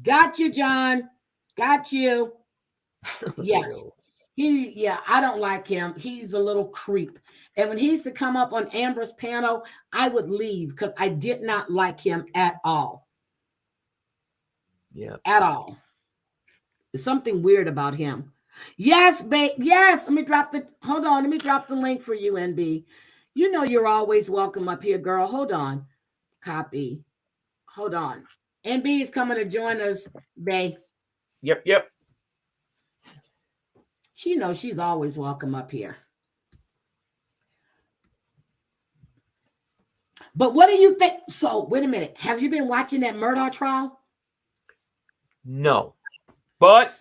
got you, John. Got you. Yes. I don't like him. He's a little creep. And when he used to come up on Amber's panel, I would leave because I did not like him at all. Yeah. At all. There's something weird about him. Yes, babe. Yes. Hold on. Let me drop the link for you, NB. You know you're always welcome up here, girl. Hold on. Copy. Hold on. NB is coming to join us, babe. Yep. She knows she's always welcome up here. But what do you think? So, wait a minute. Have you been watching that Murdaugh trial? No. But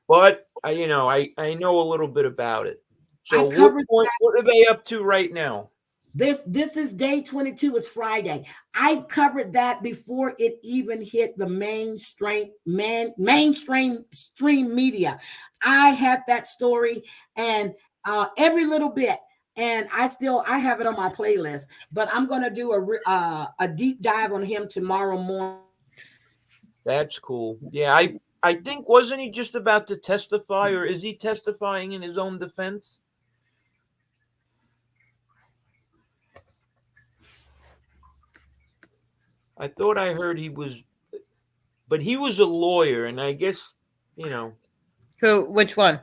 I know a little bit about it. So what are they up to right now? This is day 22. It's Friday. I covered that before it even hit the mainstream media. I had that story and every little bit, and I have it on my playlist. But I'm gonna do a deep dive on him tomorrow morning. That's cool. Yeah, I think wasn't he just about to testify, or is he testifying in his own defense? I thought I heard he was, but he was a lawyer, and I guess, Which one?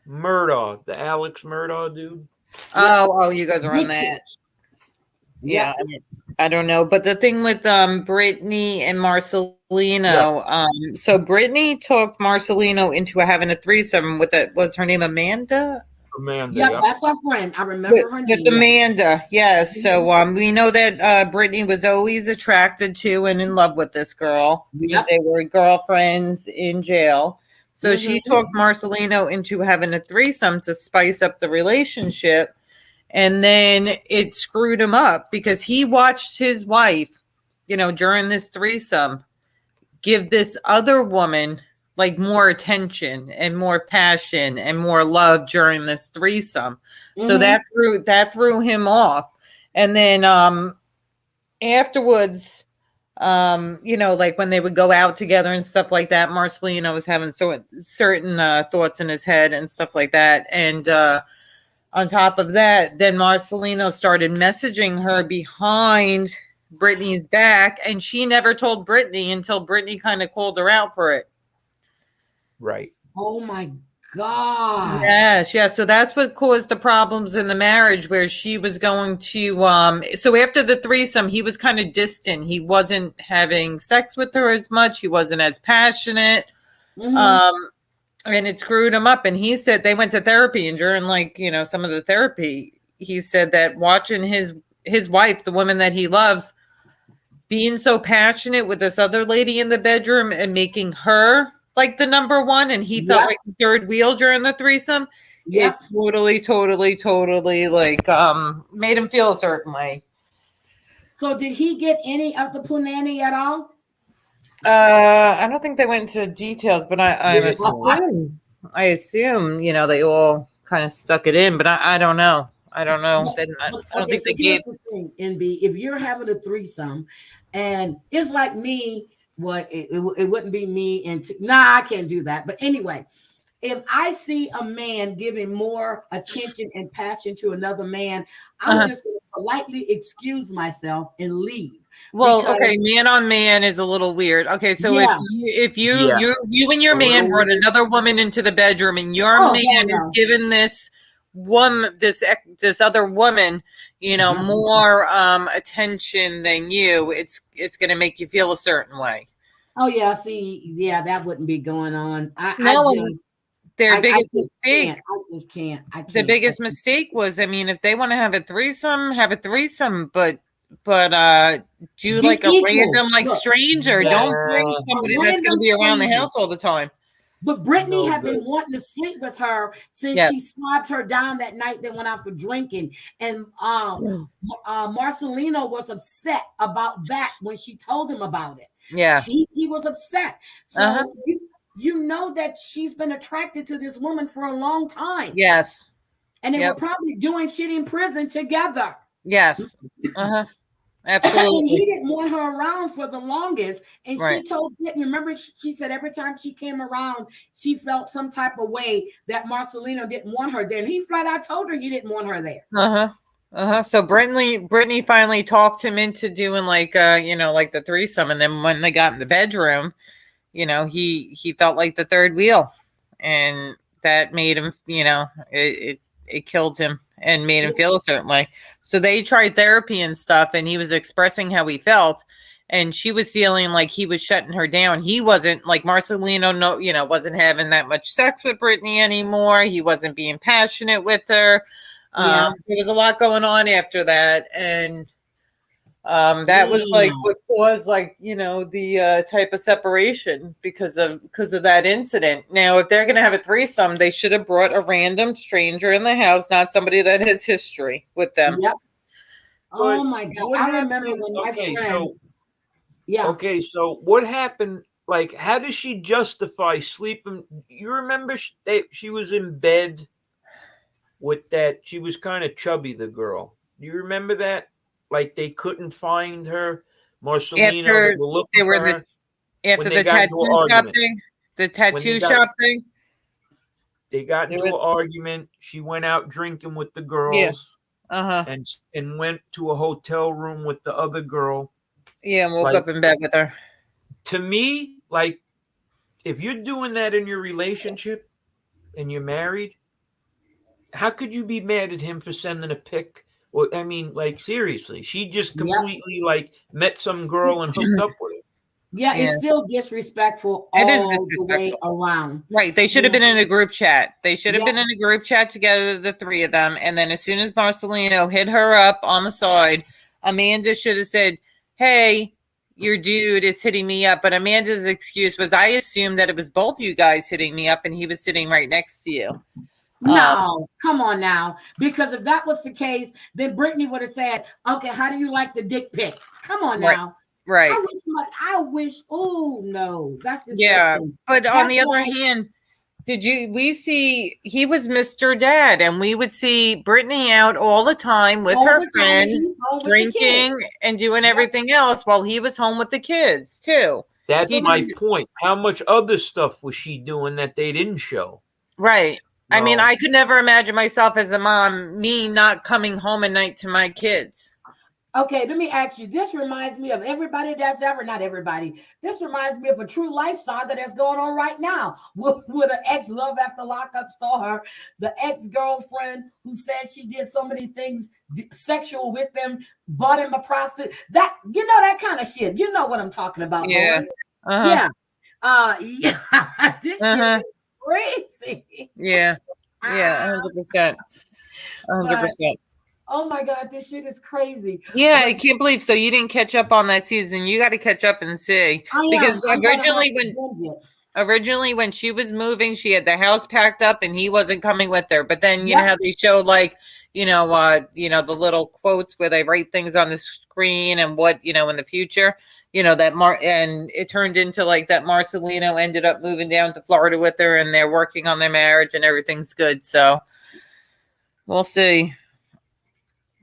Murdaugh, the Alex Murdaugh dude. Oh, you guys are on that. Yeah, I don't know. But the thing with Brittany and Marcelino, so Brittany talked Marcelino into having a threesome with was her name Amanda? Yeah, that's our friend. I remember her name. With Amanda, yes. So we know that Brittany was always attracted to and in love with this girl. Yep. They were girlfriends in jail. So she talked Marcelino into having a threesome to spice up the relationship. And then it screwed him up because he watched his wife, during this threesome, give this other woman like more attention and more passion and more love during this threesome. So that threw him off. And then afterwards, like when they would go out together and stuff like that, Marcelino was having certain thoughts in his head and stuff like that. And on top of that, then Marcelino started messaging her behind Brittany's back, and she never told Brittany until Brittany kind of called her out for it. Right. Oh my God. Yes. So that's what caused the problems in the marriage, where she was going to so after the threesome, he was kind of distant. He wasn't having sex with her as much. He wasn't as passionate. And it screwed him up. And he said they went to therapy, and during some of the therapy, he said that watching his wife, the woman that he loves, being so passionate with this other lady in the bedroom and making her like the number one, and he felt like the third wheel during the threesome. It totally like made him feel a certain way. So did he get any of the punani at all? I don't think they went into details, but I assume they all kind of stuck it in, but I don't know. I don't know. I don't think they gave. The thing, NB, if you're having a threesome, and it's like me, it wouldn't be me and I can't do that. But anyway, if I see a man giving more attention and passion to another man, I'm just going to politely excuse myself and leave. Well, Because, okay, man on man is a little weird. Okay, so yeah. if you Yeah. you and your A man little brought weird. another woman into the bedroom, and your Oh, man hell is no. giving this other woman, more attention than you, it's going to make you feel a certain way. Oh yeah, see, yeah, that wouldn't be going on. No, their biggest mistake. I just can't. The biggest mistake was, I mean, if they want to have a threesome, have a threesome, but do Be like a equal. random like Look, stranger. Don't bring somebody that's going to be around the stranger. house all the time. But Brittany No had been good. wanting to sleep with her since Yes. she slapped her down that night they went out for drinking. And Marcelino was upset about that when she told him about it. Yeah. He was upset. So you know that she's been attracted to this woman for a long time. Yes. And they were probably doing shit in prison together. Yes. Absolutely. And he didn't want her around for the longest. And Right. she told Brittany, remember, she said every time she came around, she felt some type of way that Marcelino didn't want her there. And he flat out told her he didn't want her there. So Brittany finally talked him into doing like like the threesome, and then when they got in the bedroom, he felt like the third wheel, and that made him, it killed him and made him feel a certain way. So they tried therapy and stuff, and he was expressing how he felt, and she was feeling like he was shutting her down. He wasn't, like, Marcelino, wasn't having that much sex with Brittany anymore. He wasn't being passionate with her. There was a lot going on after that, and that was like what caused, like, the type of separation because of that incident. Now, if they're gonna have a threesome, they should have brought a random stranger in the house, not somebody that has history with them. Yep. Oh But my God! what I remember happened- when my okay, friend. Okay, so what happened? Like, how does she justify sleeping? You remember she was in bed with that. She was kind of chubby, the girl. Do you remember that? Like, they couldn't find her. Marcelino, they were looking for her. After the tattoo shop thing? The tattoo shop thing? They got into an argument. She went out drinking with the girls. And went to a hotel room with the other girl. Yeah, and woke up in bed with her. To me, like, if you're doing that in your relationship and you're married, how could you be mad at him for sending a pic? Well, I mean, like, seriously, she just completely like met some girl and hooked up with her. Yeah, it's still disrespectful all the way around. Right. They should have been in a group chat. They should have been in a group chat together, the three of them. And then as soon as Marcelino hit her up on the side, Amanda should have said, hey, your dude is hitting me up. But Amanda's excuse was, I assumed that it was both you guys hitting me up and he was sitting right next to you. No, come on now. Because if that was the case, then Brittany would have said, okay, how do you like the dick pic? Come on now. Right. I wish. Oh no, that's disgusting. Yeah, but on the other hand, we see he was Mr. Dad, and we would see Brittany out all the time with her friends, drinking and doing everything else while he was home with the kids too. That's my point. How much other stuff was she doing that they didn't show? Right. No. I mean, I could never imagine myself as a mom, me not coming home at night to my kids. Okay, let me ask you. This reminds me of everybody that's ever, not everybody. This reminds me of a true life saga that's going on right now with an ex-love after lockup star, the ex-girlfriend who says she did so many things sexual with them, bought him a prostitute. That, that kind of shit. You know what I'm talking about, yeah. Yeah. This shit is crazy. Yeah. Yeah, 100%. 100%. Oh my God, this shit is crazy. Yeah, I can't believe. So you didn't catch up on that season. You got to catch up and see. Because originally when she was moving, she had the house packed up and he wasn't coming with her. But then you know how they showed, like, the little quotes where they write things on the screen and what, in the future, and it turned into like that Marcelino ended up moving down to Florida with her and they're working on their marriage and everything's good. So we'll see.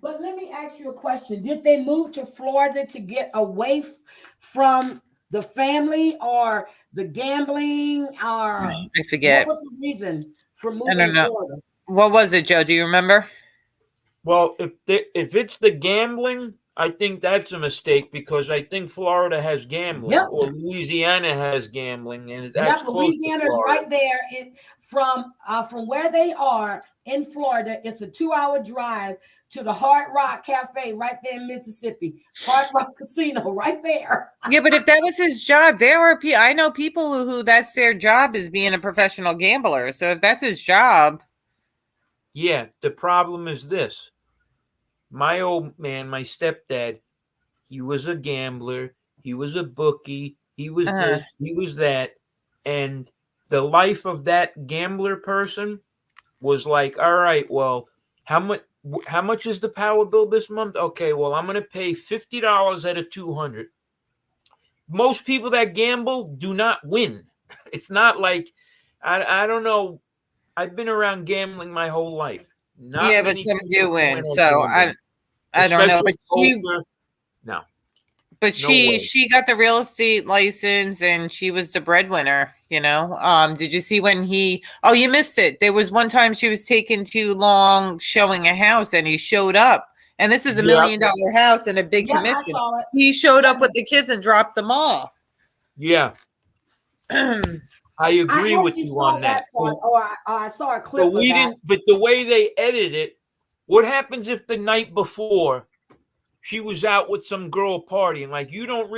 But let me ask you a question. Did they move to Florida to get away from the family or the gambling, or I what forget. was the reason for I moving don't to know. Florida? What was it, Joe? Do you remember? Well, if it's the gambling, I think that's a mistake because I think Florida has gambling Yep. or Louisiana has gambling, and that's Yep, close to Louisiana is Florida. right there. From where they are in Florida, it's a 2-hour drive to the Hard Rock Cafe right there in Mississippi. Hard Rock Casino right there. Yeah, but if that was his job, I know people who that's their job is being a professional gambler. So if that's his job, Yeah, the problem is this. My old man, my stepdad, he was a gambler. He was a bookie. He was this. He was that. And the life of that gambler person was like, all right, well, how much is the power bill this month? Okay, well, I'm going to pay $50 out of $200. Most people that gamble do not win. It's not like, I don't know. I've been around gambling my whole life. Not yeah, but many some people do win. at So gambling, I don't know. especially poker. No. But No way. she got the real estate license and she was the breadwinner, you know. Did you see when you missed it. There was one time she was taking too long showing a house and he showed up. And this is $1 million house and a big commission. I saw it. He showed up with the kids and dropped them off. Yeah. I agree with you on that. Part, or I saw a clip But we of that. didn't. But the way they edit it, what happens if the night before she was out with some girl partying? Like you don't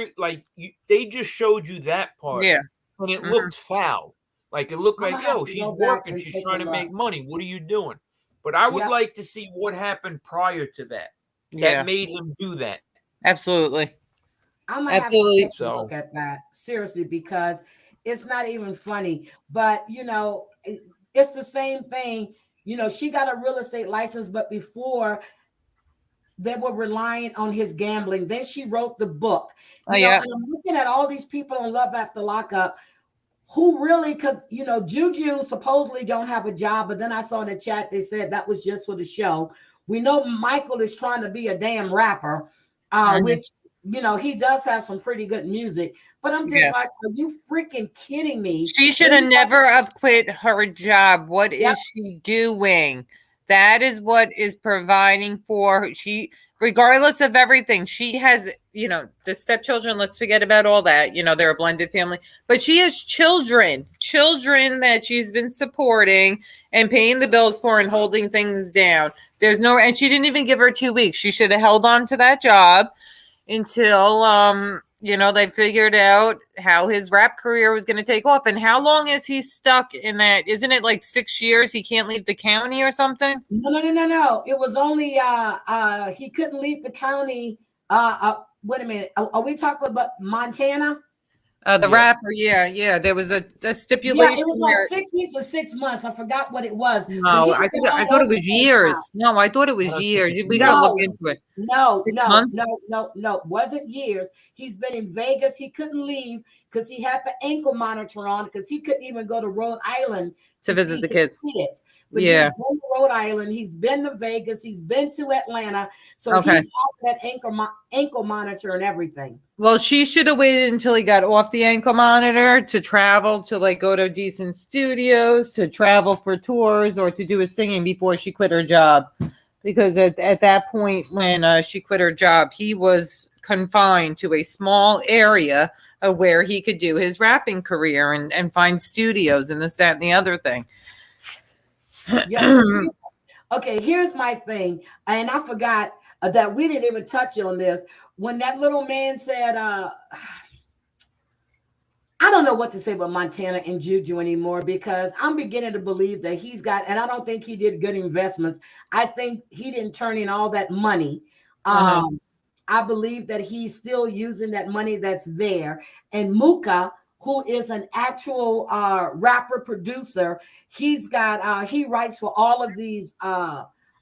they just showed you that part. Yeah, and it looked foul. Like it looked like, yo, she's working, she's trying to make money. What are you doing? But I would like to see what happened prior to that. That made him do that. Absolutely. I'm gonna have to take a look at that seriously because it's not even funny. But you know, it's the same thing. You know, she got a real estate license, but before they were relying on his gambling. Then she wrote the book. You know, and I'm looking at all these people on Love After Lockup who really, because you know, Juju supposedly don't have a job, but then I saw in the chat they said that was just for the show. We know Michael is trying to be a damn rapper, which you know he does have some pretty good music. But I'm just like, are you freaking kidding me? She should have never have quit her job. What is she doing? That is what is providing for her. She, regardless of everything, she has, you know, the stepchildren. Let's forget about all that. You know, they're a blended family, but she has children that she's been supporting and paying the bills for and holding things down. And she didn't even give her 2 weeks. She should have held on to that job until, you know, they figured out how his rap career was going to take off. And how long is he stuck in that? Isn't it like 6 years? He can't leave the county or something? No. It was only he couldn't leave the county. Wait a minute. Are we talking about Montana? The rapper, there was a stipulation. Yeah, it was like 6 weeks or 6 months. I forgot what it was. No, I thought it was years. No, I thought it was years. We got to look into it. No. Wasn't years. He's been in Vegas. He couldn't leave because he had the ankle monitor on because he couldn't even go to Rhode Island to visit the kids. But he's been to Rhode Island. He's been to Vegas. He's been to Atlanta. So he's off that ankle monitor and everything. Well, she should have waited until he got off the ankle monitor to travel to like go to decent studios, to travel for tours, or to do his singing before she quit her job. Because at that point when she quit her job, he was confined to a small area of where he could do his rapping career and find studios and this, that, and the other thing. Okay, here's my thing. And I forgot that we didn't even touch on this. When that little man said, I don't know what to say about Montana and Juju anymore because I'm beginning to believe that he's got, and I don't think he did good investments. I think he didn't turn in all that money. I believe that he's still using that money that's there. And Mooka, who is an actual rapper producer, he's got, he writes for all of these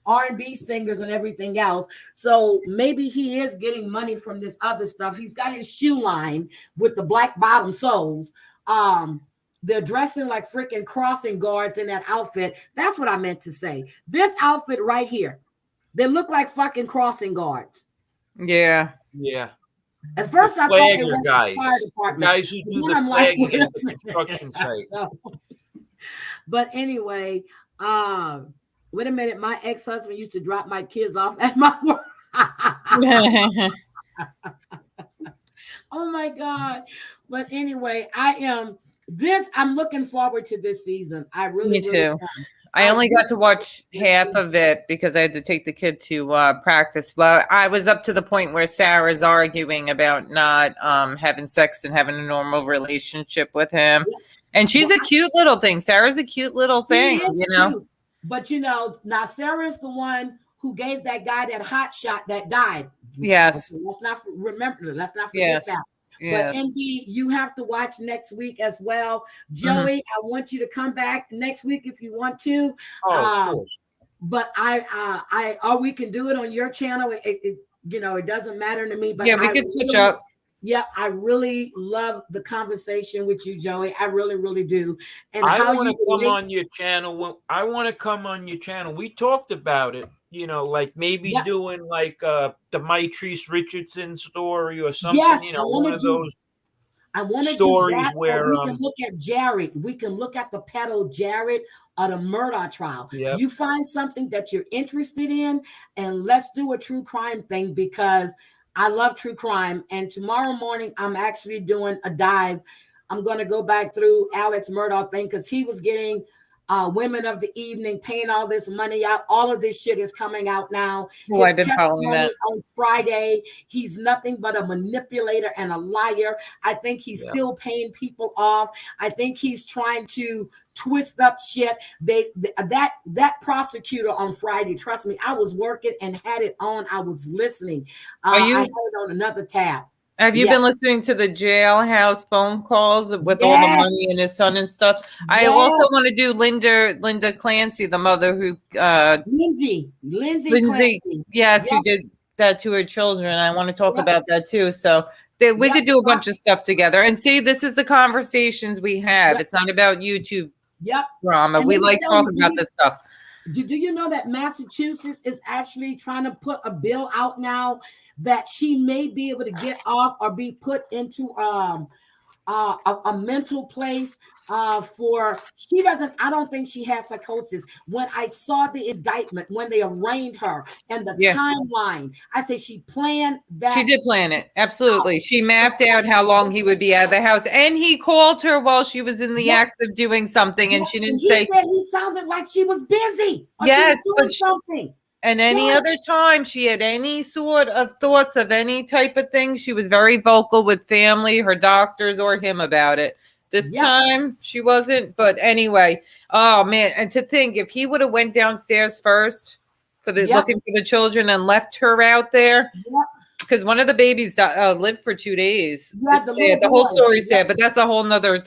R&B singers and everything else. So maybe he is getting money from this other stuff. He's got his shoe line with the black bottom soles. They're dressing like freaking crossing guards in that outfit. That's what I meant to say. This outfit right here, they look like fucking crossing guards. Yeah. At first, I thought it flagger was guys, the fire the department. guys who But do then the I'm like, flagging wait a at the minute. construction site. So, but anyway, wait a minute. My ex-husband used to drop my kids off at my work. Oh my God. But anyway, I'm looking forward to this season. I really, Me too. am. I only got to watch half of it because I had to take the kid to practice. But I was up to the point where Sarah's arguing about not having sex and having a normal relationship with him. And she's a cute little thing. Sarah's a cute little thing, you know. Cute. But now Sarah's the one who gave that guy that hot shot that died. Yes. Okay, let's not forget that. But NB, you have to watch next week as well. Joey, I want you to come back next week if you want to. Of course. But we can do it on your channel. It doesn't matter to me. But yeah, we can switch up. Yeah, I really love the conversation with you, Joey. I really, really do. And I want to come on your channel. I want to come on your channel. We talked about it. Like maybe doing like the Maitrice Richardson story or something. Yes, one of those. I want to stories do that, where we can look at Jared. We can look at the pedo Jared or the Murdoch trial. Yep. You find something that you're interested in, and let's do a true crime thing because I love true crime. And tomorrow morning, I'm actually doing a dive. I'm going to go back through Alex Murdoch thing because he was getting women of the evening, paying all this money out. All of this shit is coming out now. Oh, I've been following that. On Friday, he's nothing but a manipulator and a liar. I think he's still paying people off. I think he's trying to twist up shit. That prosecutor on Friday, trust me, I was working and had it on. I was listening. I had it on another tab. Have you been listening to the jailhouse phone calls with all the money and his son and stuff? I also want to do Linda Clancy, the mother who Lindsey Clancy. Yes, who did that to her children. I want to talk about that too. So we could do a bunch of stuff together. And see, this is the conversations we have. It's not about YouTube drama. We like talking about this stuff. Do you know that Massachusetts is actually trying to put a bill out now that she may be able to get off or be put into a mental place I don't think she has psychosis. When I saw the indictment, when they arraigned her and the timeline, I said she planned that. She did plan it. Absolutely. She mapped out how long he would be out of the house. And he called her while she was in the act of doing something. And she didn't say. He said he sounded like she was busy. Or yes. She was doing something. And any other time she had any sort of thoughts of any type of thing, she was very vocal with family, her doctors, or him about it. This time she wasn't. But anyway, oh man. And to think if he would have went downstairs first for the looking for the children and left her out there. Because one of the babies lived for 2 days. It's sad. The whole story's sad, but that's a whole nother.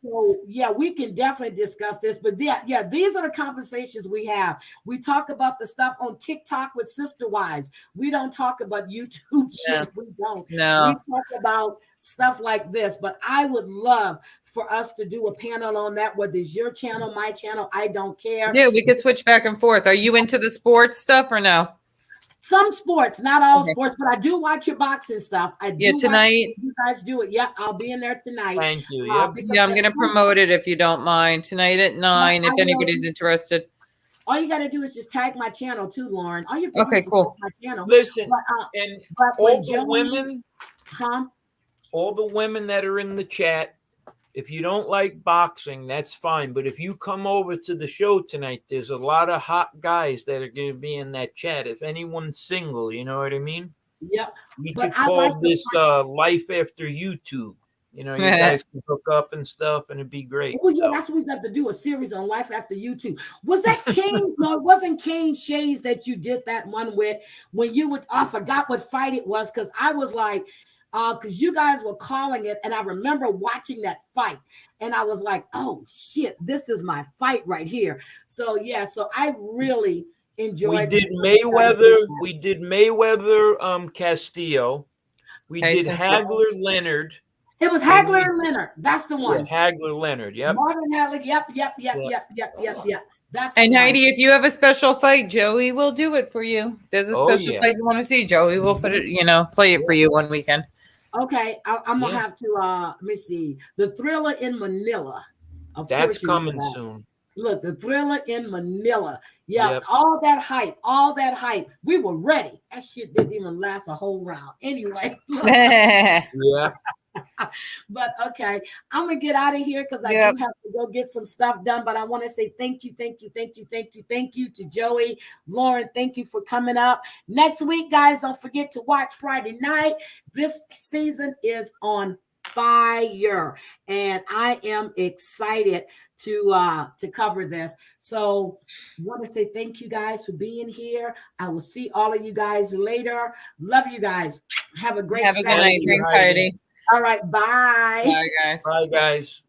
So, we can definitely discuss this. But these are the conversations we have. We talk about the stuff on TikTok with sister wives. We don't talk about YouTube shit. We don't. No. We talk about stuff like this. But I would love for us to do a panel on that. Whether it's your channel, my channel, I don't care. Yeah, we could switch back and forth. Are you into the sports stuff or no? Some sports, not all sports, but I do watch your boxing stuff. I do tonight. You guys do it. Yep, I'll be in there tonight. Thank you. I'm going to promote it if you don't mind. Tonight at 9, if anybody's interested. All you got to do is just tag my channel too, Lauren. All you have to cool. My channel. Listen, and all the women, all the women that are in the chat, if you don't like boxing, that's fine. But if you come over to the show tonight, there's a lot of hot guys that are going to be in that chat. If anyone's single, you know what I mean? Yep. We could call this Life After YouTube. You guys can hook up and stuff, and it'd be great. Oh, yeah, that's what we got to do, a series on Life After YouTube. Was that Kane? No, it wasn't Kane Shays that you did that one with when you would, I forgot what fight it was because I was like, because you guys were calling it, and I remember watching that fight, and I was like, "Oh shit, this is my fight right here." So so I really enjoyed. We did Mayweather, Castillo. We did Hagler Leonard. It was Hagler and Leonard. That's the one. Yeah, Hagler Leonard. Yep. Marvin Hagler. Yep. That's And fun. Heidi, if you have a special fight, Joey will do it for you. There's a Oh, special yeah. fight you want to see, Joey will put it, play it for you one weekend. Okay, I'm gonna Yeah. have to let me see. The Thriller in Manila. Of That's course you know coming that. soon. Look, the Thriller in Manila. Yeah, Yep. all that hype. We were ready. That shit didn't even last a whole round. Anyway, Yeah. but okay, I'm gonna get out of here because I Yep. do have to go get some stuff done. But I want to say thank you to Joey, Lauren. Thank you for coming up. Next week, guys, don't forget to watch Friday night. This season is on fire, and I am excited to cover this. So I want to say thank you guys for being here. I will see all of you guys later. Love you guys. Have a great Have a good Saturday. night. Thanks, Heidi. All right, bye. Bye, guys. Bye, guys.